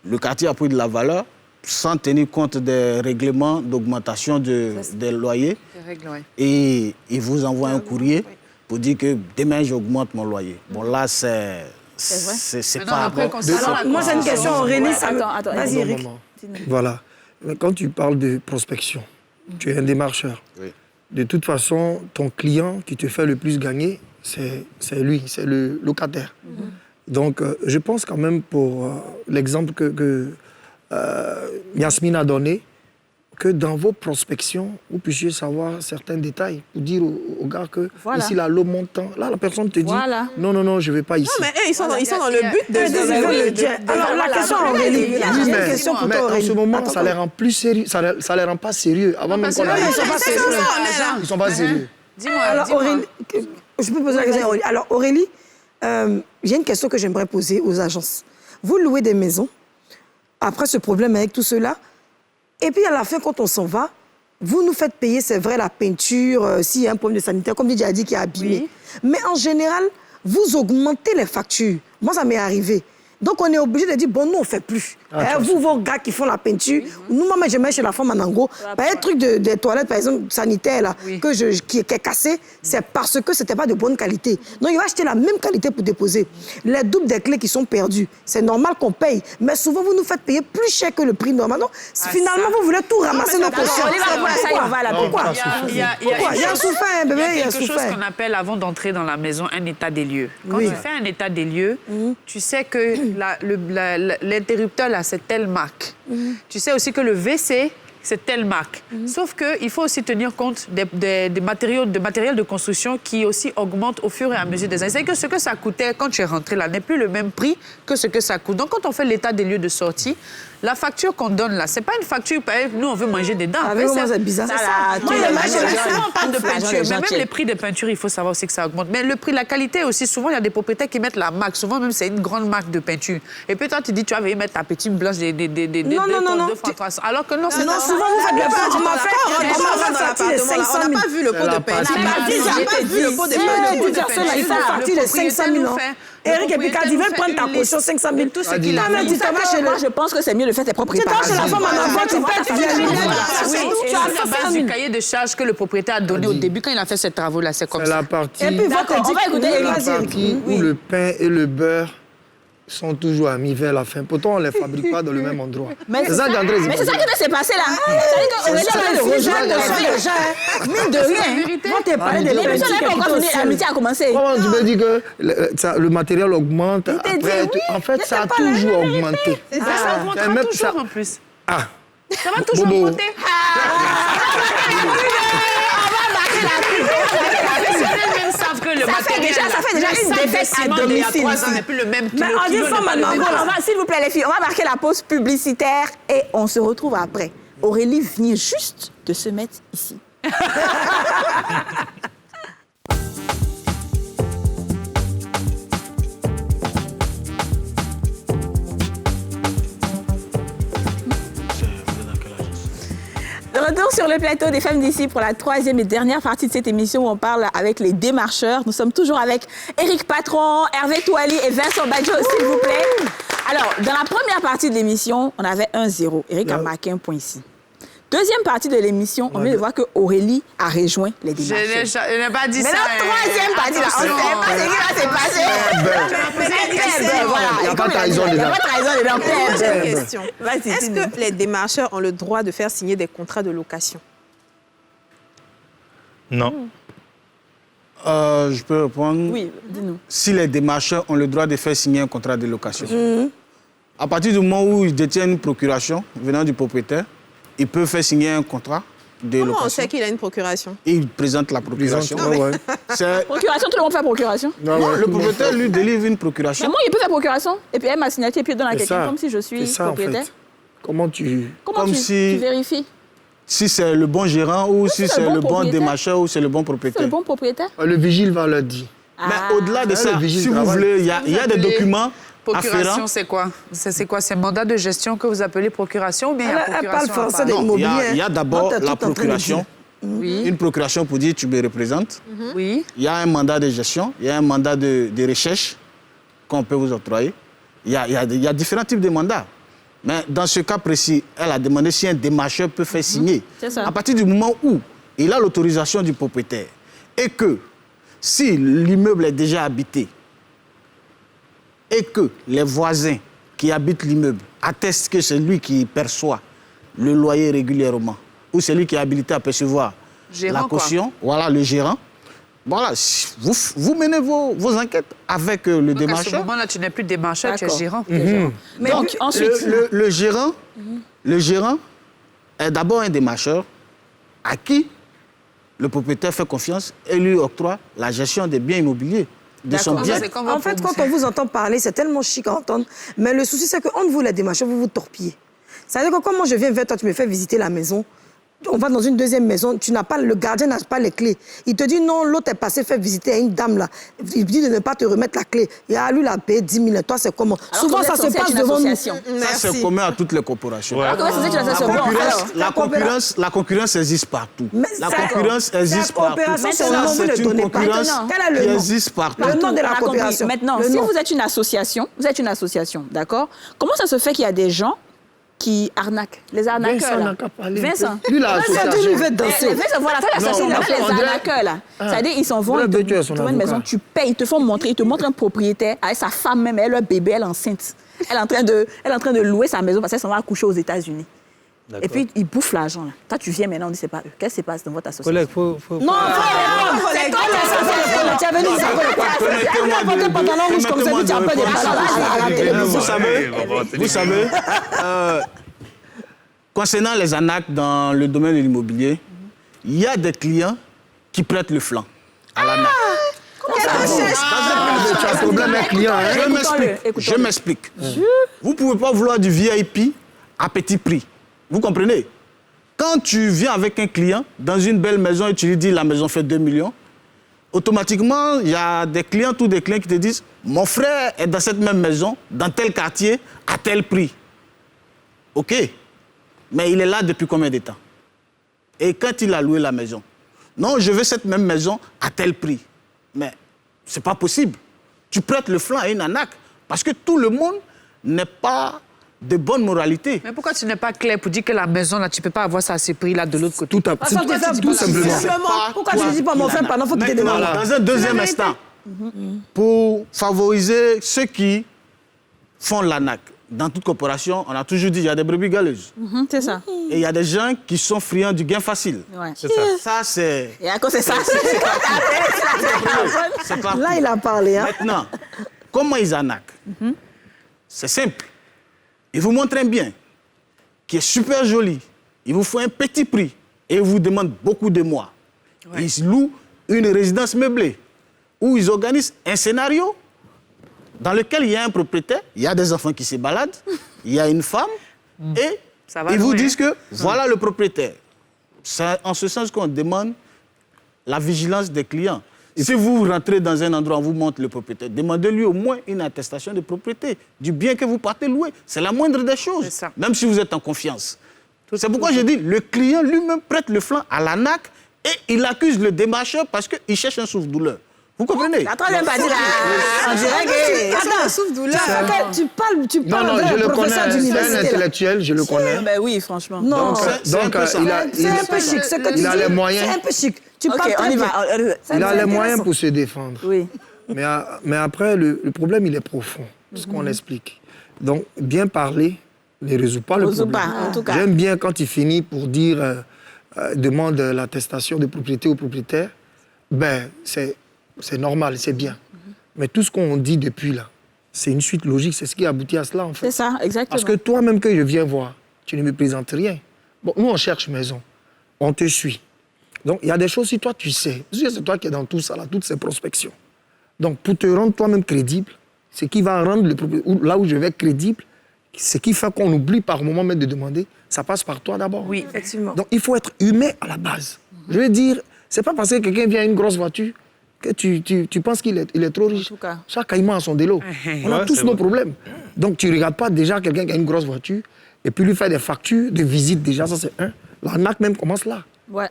le quartier a pris de la valeur sans tenir compte des règlements d'augmentation des loyers. Et il vous envoie un courrier pour dire que demain, j'augmente mon loyer. Bon, là, c'est pas bon. Moi, j'ai une question, Aurélie. Attends, vas-y, Eric. Voilà. Quand tu parles de prospection, tu es un démarcheur. Oui. De toute façon, ton client qui te fait le plus gagner, c'est lui, c'est le locataire. Donc, je pense quand même pour l'exemple que Yasmine a donné, que dans vos prospections, vous puissiez savoir certains détails pour dire au gars que ici, là, l'eau montant, là, la personne te dit non, je ne vais pas ici. Non, mais ils sont dans le but de... Alors, la question, Aurélie, oui, mais en ce moment, ça les rend plus sérieux, ça les rend pas sérieux. Avant même qu'on arrive, ils ne sont pas sérieux. Dis-moi, alors, Aurélie, je peux poser la question à Aurélie. Alors, Aurélie, j'ai une question que j'aimerais poser aux agences. Vous louez des maisons, après ce problème avec tout cela, et puis à la fin, quand on s'en va, vous nous faites payer, c'est vrai, la peinture, s'il y a un problème de sanitaire, comme Didier a dit, qui est abîmé. Oui. Mais en général, vous augmentez les factures. Moi, ça m'est arrivé. Donc, on est obligé de dire, bon, nous, on ne fait plus. Vous, vos gars qui font la peinture, nous, moi, je mets chez la femme en Ango. Par un truc des toilettes, par exemple, sanitaires, là, qui est cassé, c'est parce que ce n'était pas de bonne qualité. Donc, il va acheter la même qualité pour déposer. Les doubles des clés qui sont perdues, c'est normal qu'on paye. Mais souvent, vous nous faites payer plus cher que le prix normal. Donc, finalement, vous voulez tout ramasser nos cautions. Pourquoi? Il y a souffert, bébé, il y a souffert. Il y a quelque chose qu'on appelle, avant d'entrer dans la maison, un état des lieux. Quand tu fais un état des lieux, tu sais que l'interrupteur, là, c'est telle marque. Tu sais aussi que le WC, c'est telle marque. Sauf qu'il faut aussi tenir compte des matériaux de construction qui aussi augmentent au fur et à mesure des années. C'est que ce que ça coûtait quand tu es rentré là n'est plus le même prix que ce que ça coûte. Donc, quand on fait l'état des lieux de sortie, la facture qu'on donne là, c'est pas une facture, nous, on veut manger des dents. C'est bizarre. C'est ça. Moi, on parle de peinture. Mais même les prix des peintures, il faut savoir aussi que ça augmente. Mais le prix, la qualité aussi, souvent, il y a des propriétaires qui mettent la marque. Souvent, même, c'est une grande marque de peinture. Et puis, toi, tu dis, tu vas venir mettre ta petite blanche des 2 francs 300. Alors que non, c'est non, souvent, vous faites le pot. On n'a pas vu le pot de peinture. On n'a pas vu le pot de peinture. Il faut sortir les 500 000 ans. Eric, et puis quand il veut prendre ta caution, 500 000, tout ce qu'il a. Moi, je pense que c'est mieux de faire tes propres réparations. Tu la femme en enfant, tu paies, tu viens. Tu as la base du cahier de charges que le propriétaire a donné au début quand il a fait ces travaux-là. C'est comme ça. C'est la partie où le pain et le beurre sont toujours amis vers la fin. Pourtant, on ne les fabrique pas dans le même endroit. Mais c'est ça qui s'est passé là. Mine de rien. Quand tu parles de l'émission, l'amitié a commencé. Comment tu me dis que le matériel augmente après? En fait, ça a toujours augmenté. Ça augmentera toujours en plus. Ah. Ça va toujours augmenter. Ça fait déjà une défaite à domicile. S'il vous plaît, les filles, on va marquer la pause publicitaire et on se retrouve après. Aurélie vient juste de se mettre ici. De retour sur le plateau des Femmes d'ici pour la 3e et dernière partie de cette émission où on parle avec les démarcheurs. Nous sommes toujours avec Eric Patron, Hervé Touali et Vincent Badjo, s'il vous plaît. Alors, dans la première partie de l'émission, on avait 1-0. Eric a marqué un point ici. Deuxième partie de l'émission, on vient de voir que Aurélie a rejoint les démarcheurs. Je n'ai pas dit ça. Mais la 3e partie, là, on ne sait pas ce qui s'est passé. Il n'y a pas de trahison Question. Est-ce que les démarcheurs ont le droit de faire signer des contrats de location? Non. Je peux répondre. Oui, dis-nous. Si les démarcheurs ont le droit de faire signer un contrat de location, à partir du moment où ils détiennent une procuration venant du propriétaire, ils peuvent faire signer un contrat de location. Comment on sait qu'il a une procuration? Et il présente la procuration. Procuration, tout le monde fait procuration? Non, le propriétaire lui délivre une procuration. Mais moi, il peut faire procuration et puis elle m'a signature et puis il donne à quelqu'un comme si je suis propriétaire. En fait. Comment tu vérifies? Si c'est le bon gérant ou si c'est le bon démarcheur ou c'est le bon propriétaire. C'est le bon propriétaire? Le vigile va le dire. Mais au-delà de ça, si vous voulez, il y a des documents. Procuration, c'est quoi? C'est quoi? C'est mandat de gestion que vous appelez procuration ou bien il y a procuration? Elle parle français de l'immobilier. Il y a d'abord la procuration une procuration pour dire tu me représentes. Oui. Il y a un mandat de gestion, il y a un mandat de recherche qu'on peut vous octroyer. Il y a différents types de mandats. Mais dans ce cas précis, elle a demandé si un démarcheur peut faire signer. C'est ça. À partir du moment où il a l'autorisation du propriétaire et que si l'immeuble est déjà habité et que les voisins qui habitent l'immeuble attestent que c'est lui qui perçoit le loyer régulièrement ou c'est lui qui est habilité à percevoir la caution, voilà le gérant. Voilà, vous menez vos enquêtes avec le démarcheur. À ce moment-là, tu n'es plus démarcheur, tu es gérant. Mais donc, ensuite, le gérant est d'abord un démarcheur à qui le propriétaire fait confiance et lui octroie la gestion des biens immobiliers de son bien. En fait, quand on vous entend parler, c'est tellement chic à entendre. Mais le souci, c'est qu'entre vous, les démarcheurs, vous vous torpillez. C'est-à-dire que quand moi je viens vers toi, tu me fais visiter la maison, on va dans une deuxième maison, le gardien n'a pas les clés. Il te dit non, l'autre est passé faire visiter à une dame là. Il dit de ne pas te remettre la clé. Et à lui, il a payé 10 000. Et toi, c'est comment? Alors, souvent, ça se passe devant nous. Ça, c'est commun à toutes les corporations. Ouais. La concurrence existe partout. La concurrence existe partout. C'est une concurrence qui existe partout. Le nom de la coopération. Maintenant, si vous êtes une association, d'accord? Comment ça se fait qu'il y a des gens qui arnaquent, les arnaqueurs là. Vincent. Lui, la association. Vincent, voilà, l'association, les arnaqueurs là. C'est-à-dire, ils s'en vont, ils te trouvent une maison, tu payes, ils te font montrer, ils te montrent un propriétaire avec sa femme même, elle, leur bébé, elle est enceinte. Elle est en train de louer sa maison parce qu'elle s'en va accoucher aux États-Unis. Et puis, ils bouffent l'argent là. Toi, tu viens maintenant, on dit c'est pas eux. Qu'est-ce qui se passe dans votre association? Collègue, faut... Non, c'est toi qui as venu, vous savez, concernant les arnaques dans le domaine de l'immobilier, il y a des clients qui prêtent le flanc à l'arnaque. Tu as un problème avec client, hein? Je m'explique. Vous ne pouvez pas vouloir du VIP à petit prix. Vous comprenez? Quand tu viens avec un client dans une belle maison et tu lui dis la maison fait 2 millions, automatiquement, il y a des clients, tous des clients qui te disent mon frère est dans cette même maison, dans tel quartier, à tel prix. OK. Mais il est là depuis combien de temps? Et quand il a loué la maison? Non, je veux cette même maison à tel prix. Mais ce n'est pas possible. Tu prêtes le flanc à une arnaque parce que tout le monde n'est pas de bonne moralité. Mais pourquoi tu n'es pas clair pour dire que la maison, là, tu ne peux pas avoir ça à ce prix-là de l'autre côté? Tout simplement. Pourquoi tu ne dis pas mon frère pendant qu'il faut quitter dans un deuxième instant, pour favoriser ceux qui font l'arnaque, dans toute corporation, on a toujours dit qu'il y a des brebis galeuses. C'est ça. Et il y a des gens qui sont friands du gain facile. Ouais. C'est ça. Ça, c'est... Et à cause de ça, c'est pas... Là, il a parlé. Hein? Maintenant, comment ils arnaquent? C'est simple. Ils vous montrent un bien qui est super joli. Ils vous font un petit prix et ils vous demandent beaucoup de mois. Ouais. Ils louent une résidence meublée où ils organisent un scénario dans lequel il y a un propriétaire, il y a des enfants qui se baladent, il y a une femme et ils vous disent que voilà le propriétaire. C'est en ce sens qu'on demande la vigilance des clients. Si vous rentrez dans un endroit où on vous montre le propriétaire, demandez-lui au moins une attestation de propriété du bien que vous partez louer. C'est la moindre des choses, même si vous êtes en confiance. C'est pourquoi je dis, le client lui-même prête le flanc à l'arnaque et il accuse le démarcheur parce qu'il cherche un souffle-douleur. Vous comprenez? La troisième partie là, on dirait que... Attends, souffle-douleur. Tu parles d'un professeur d'université. C'est un intellectuel, je le connais. Ben oui, franchement. Non, c'est un peu chic. Ce que tu dis, c'est un peu chic. Ok, on y va. Il a les moyens pour se défendre. Oui. Mais après, le problème, il est profond, ce qu'on explique. Donc, bien parler ne résout pas le problème. En tout cas. J'aime bien quand il finit pour dire demande l'attestation de propriété au propriétaire. Ben, c'est normal, c'est bien. Mais tout ce qu'on dit depuis là, c'est une suite logique, c'est ce qui aboutit à cela en fait. C'est ça, exactement. Parce que toi-même que je viens voir, tu ne me présentes rien. Bon, nous on cherche maison, on te suit. Donc il y a des choses, si toi tu sais, c'est toi qui es dans tout ça, là, toutes ces prospections. Donc pour te rendre toi-même crédible, ce qui va rendre là où je vais être crédible, ce qui fait qu'on oublie par moment même de demander, ça passe par toi d'abord. Oui, effectivement. Donc il faut être humain à la base. Je veux dire, c'est pas parce que quelqu'un vient à une grosse voiture que tu penses qu'il est trop riche. Chaque caïman a son délo. On a tous nos problèmes. Donc tu ne regardes pas déjà quelqu'un qui a une grosse voiture et puis lui faire des factures de visite déjà, ça c'est un. L'arnaque même commence là. Ouais.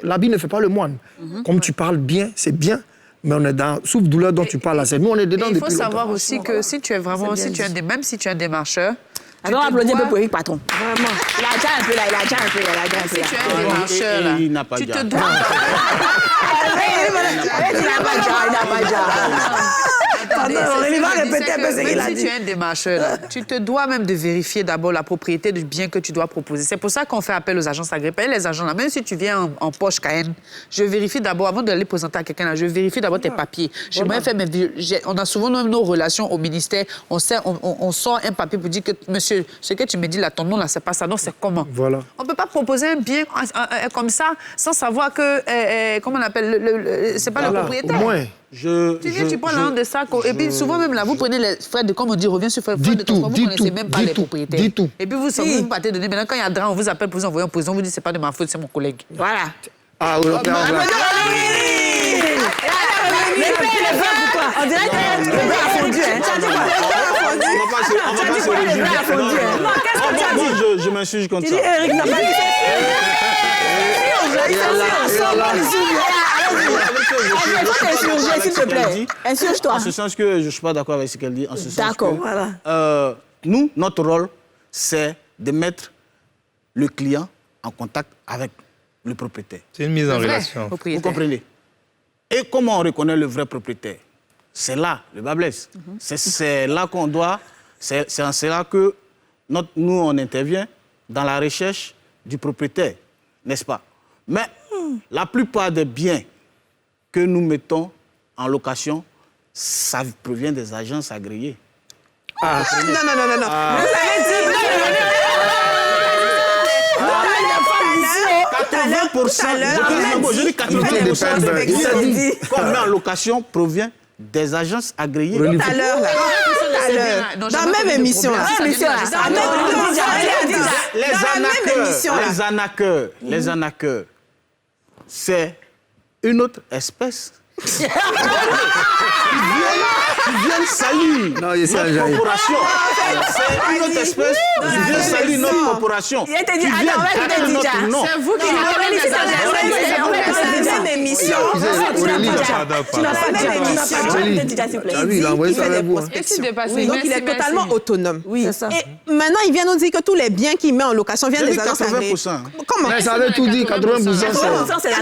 L'habit ne fait pas le moine. Comme tu parles bien, c'est bien. Mais on est dans souffre-douleur dont tu parles là. Nous, on est dedans depuis longtemps. Il faut savoir aussi que si tu es vraiment, même si tu es un démarcheur, alors, applaudir un peu pour Eric Patron. Vraiment. Il a déjà un peu là, Si tu es un démarcheur, là, il n'a pas tu déjà. te dois... Il n'a pas déjà. Il va répéter un peu ce qu'il a dit. Si tu es un démarcheur, là, tu te dois même de vérifier d'abord la propriété du bien que tu dois proposer. C'est pour ça qu'on fait appel aux agences agréées. Les agents, là, même si tu viens en poche Cayenne, je vérifie d'abord, avant de aller présenter à quelqu'un, là, je vérifie d'abord tes papiers. On a souvent même nos relations au ministère. On sort un papier pour dire que, monsieur, ce que tu me dis là, ton nom, là, c'est pas ça. Non, c'est comment? Voilà. On ne peut pas proposer un bien comme ça sans savoir que, comment on appelle, c'est pas le propriétaire. Au moins. Tu prends l'an de ça. Et puis souvent même là, vous prenez les frais de, comme on dit, revient sur frais de transport, vous ne connaissez même pas les propriétaires. Dis tout. Et puis vous partez donner. Maintenant, quand il y a drame, on vous appelle pour vous envoyer en prison, on vous dit c'est pas de ma faute, c'est mon collègue. Voilà. Ah oui, On dirait que le beurre a fondu. On va pas se réjouir. Non, qu'est-ce que tu as dit? Moi, je m'insurge contre ça. Eric n'a pas dit. S'il te plaît. Insurge-toi. En ce sens que je ne suis pas d'accord avec ce qu'elle dit. D'accord, voilà. Nous, notre rôle, c'est de mettre le client en contact avec le propriétaire. C'est une mise en relation. Vous comprenez? Et comment on reconnaît le vrai propriétaire? C'est là, le bas blesse. C'est là qu'on doit... C'est en cela que nous, on intervient dans la recherche du propriétaire, n'est-ce pas? Mais la plupart des biens que nous mettons en location, ça provient des agences agréées. Non. Vous avez dit... 80%, je dis 80%, qu'on met en location provient des agences agréées. Tout à l'heure, dans la même émission. Les arnaqueurs, c'est une autre espèce. Qui viennent salir notre corporation. C'est une autre espèce qui vient salir notre corporation. Il était dit, c'est vous qui la même émission. Tu n'as pas dit. Il a envoyé ça avec vous. Donc il est totalement autonome. Oui, c'est ça. Et maintenant, il vient nous dire que tous les biens qu'il met en location viennent des agences agréées. 80%. Comment? Mais ça avait tout dit, 80%. C'est la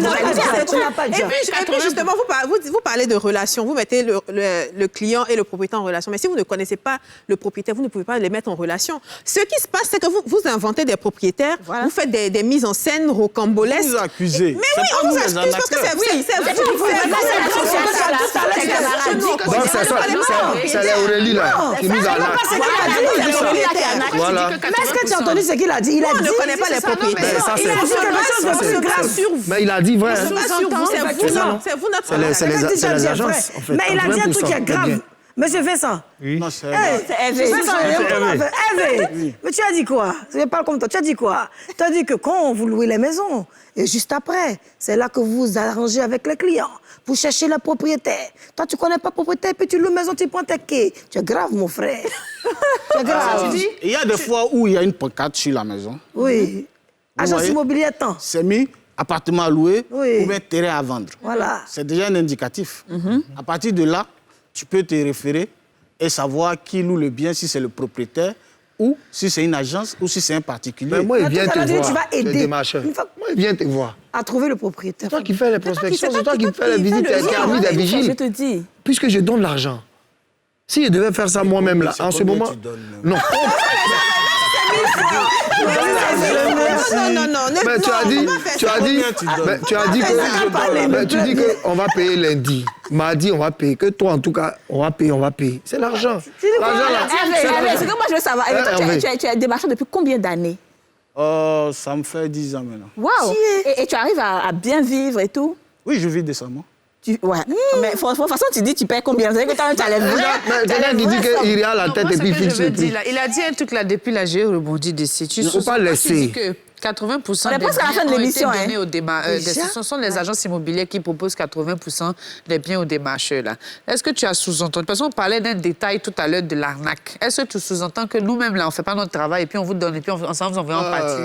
Et puis justement, vous parlez de relations, vous mettez le client et le propriétaire en relation. Mais si vous ne connaissez pas le propriétaire, vous ne pouvez pas les mettre en relation. Ce qui se passe, c'est que vous inventez des propriétaires, vous faites des mises en scène rocambolesques. Vous accusez. Mais oui, on vous accuse parce que c'est Donc c'est l'Aurélie là qui nous arnaque. Voilà. Mais est-ce que tu as entendu ce qu'il a dit? Il a dit... On ne connaît pas les propriétaires. Il a dit quelque chose de grave sur vous. Mais il a dit vrai. C'est vous notre C'est les agences, en fait. Mais il a dit un truc qui est grave. Monsieur Vincent. Oui. Non, c'est Mais tu as dit quoi? Je parle comme toi. Tu as dit quoi? Tu as dit que quand vous louez les maisons, et juste après, c'est là que vous vous arrangez avec les clients. Vous cherchez le propriétaire. Toi, tu ne connais pas le propriétaire, puis tu loues la maison, tu prends tes quais. Tu es grave, mon frère. Tu es grave. Il y a des fois où il y a une pancarte sur la maison. Oui. Agence immobilière temps. C'est mis appartement à louer Oui. ou bien terrain à vendre. Voilà. C'est déjà un indicatif. À partir de là, tu peux te référer et savoir qui loue le bien, si c'est le propriétaire ou si c'est une agence ou si c'est un particulier. Mais moi, il vient te voir. Tu vas aider. Moi, il vient te voir. À trouver le propriétaire. C'est toi qui fais les prospections, c'est toi qui fais les visites, qui a mis des vigiles. Je te dis. Puisque je donne l'argent. Si je devais faire ça moi-même, là, en ce moment... Non. Non. Mais tu as dit qu'on va payer lundi. Mardi, on va payer. Que toi, en tout cas, on va payer. C'est l'argent. L'argent, là. Ce que moi, je veux savoir, tu es démarcheur depuis combien d'années? Ça me fait 10 ans maintenant. Waouh! Et tu arrives à bien vivre et tout? Oui, je vis décemment. Ouais. Mais de toute façon, tu dis tu payes combien? Vous savez que toi, tu as les vrais. Quelqu'un qui dit qu'il y a la tête et puis fixe le prix. Il a dit un truc là, depuis là, j'ai rebondi dessus. Il ne faut pas laisser. 80% On est des presque à la fin de biens ont l'émission, été donnés hein. aux ce sont les agences immobilières qui proposent 80% des biens aux démarcheurs. Là. Est-ce que tu as sous-entendu? Parce qu'on parlait d'un détail tout à l'heure de l'arnaque. Est-ce que tu sous-entends que nous-mêmes, là, on ne fait pas notre travail et puis on vous donne et puis on s'en vous envoie en pâture?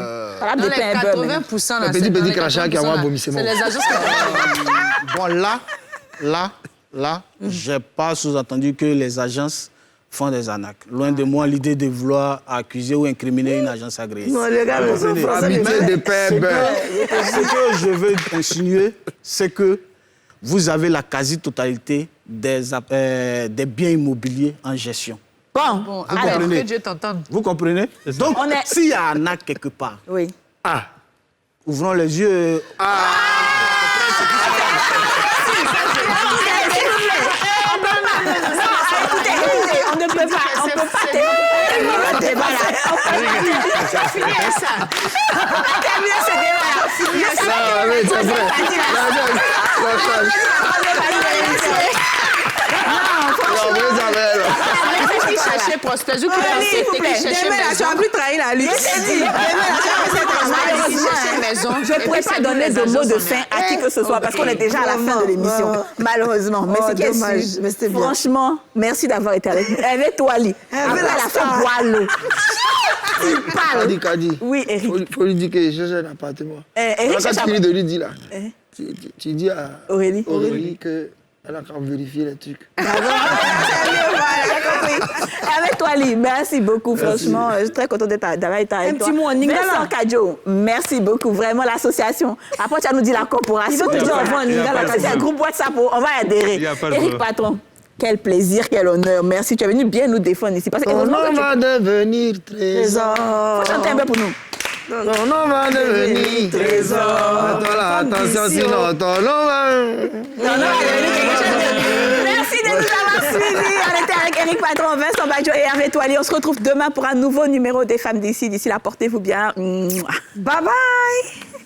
Dans les 80%, là, petit crachat qui a un vomissement. c'est les agences qui... Bon, là, je n'ai pas sous-entendu que les agences font des arnaques. Loin de moi l'idée de vouloir accuser ou incriminer une agence agréée. Non, les gars, Ce que je veux insinuer, c'est que vous avez la quasi-totalité des biens immobiliers en gestion. Bon, Bon, Vous alors, comprenez? que Dieu t'entende. Vous comprenez? Donc, s'il y a arnaque quelque part, oui. ouvrons les yeux. On ne peut pas terminer ce Chercher prospect, vous qui pensez que chercher Demain, là, tu maison. vas plus trahir la lutte. Je ne pourrais pas donner de mots de fin à qui que ce soit parce qu'on est déjà à la fin de l'émission, malheureusement. Mais ce qui est sûr, franchement, merci d'avoir été avec nous. Avec toi, Ali. Après la fin, bois l'eau. Il parle. Kadi. Oui, Eric. Faut lui dire que je cherche un appartement. Eric, Quand tu finis de lui dire là, tu dis à Aurélie qu'elle a qu'à vérifier les trucs. Avec toi, Ali, merci beaucoup. Franchement, je suis très contente d'avoir été avec toi. Un petit mot en lingala. Vincent Kadjo, merci beaucoup. Vraiment, l'association. Après, tu as nous dit la corporation. Il veut toujours avoir un lingala. C'est un groupe WhatsApp. On va adhérer. Eric Patron, quel plaisir, quel honneur. Merci. Tu es venu bien nous défendre ici. Parce que Ton nom va devenir trésor. Faut chanter un peu pour nous. Ton nom va devenir trésor. Attends là, attention, sinon ton nom va... Merci de nous avoir suivis. On était avec Eric Patron, Vincent Badjo et Hervé Toali. On se retrouve demain pour un nouveau numéro des Femmes d'ici. D'ici là, portez-vous bien. Bye bye.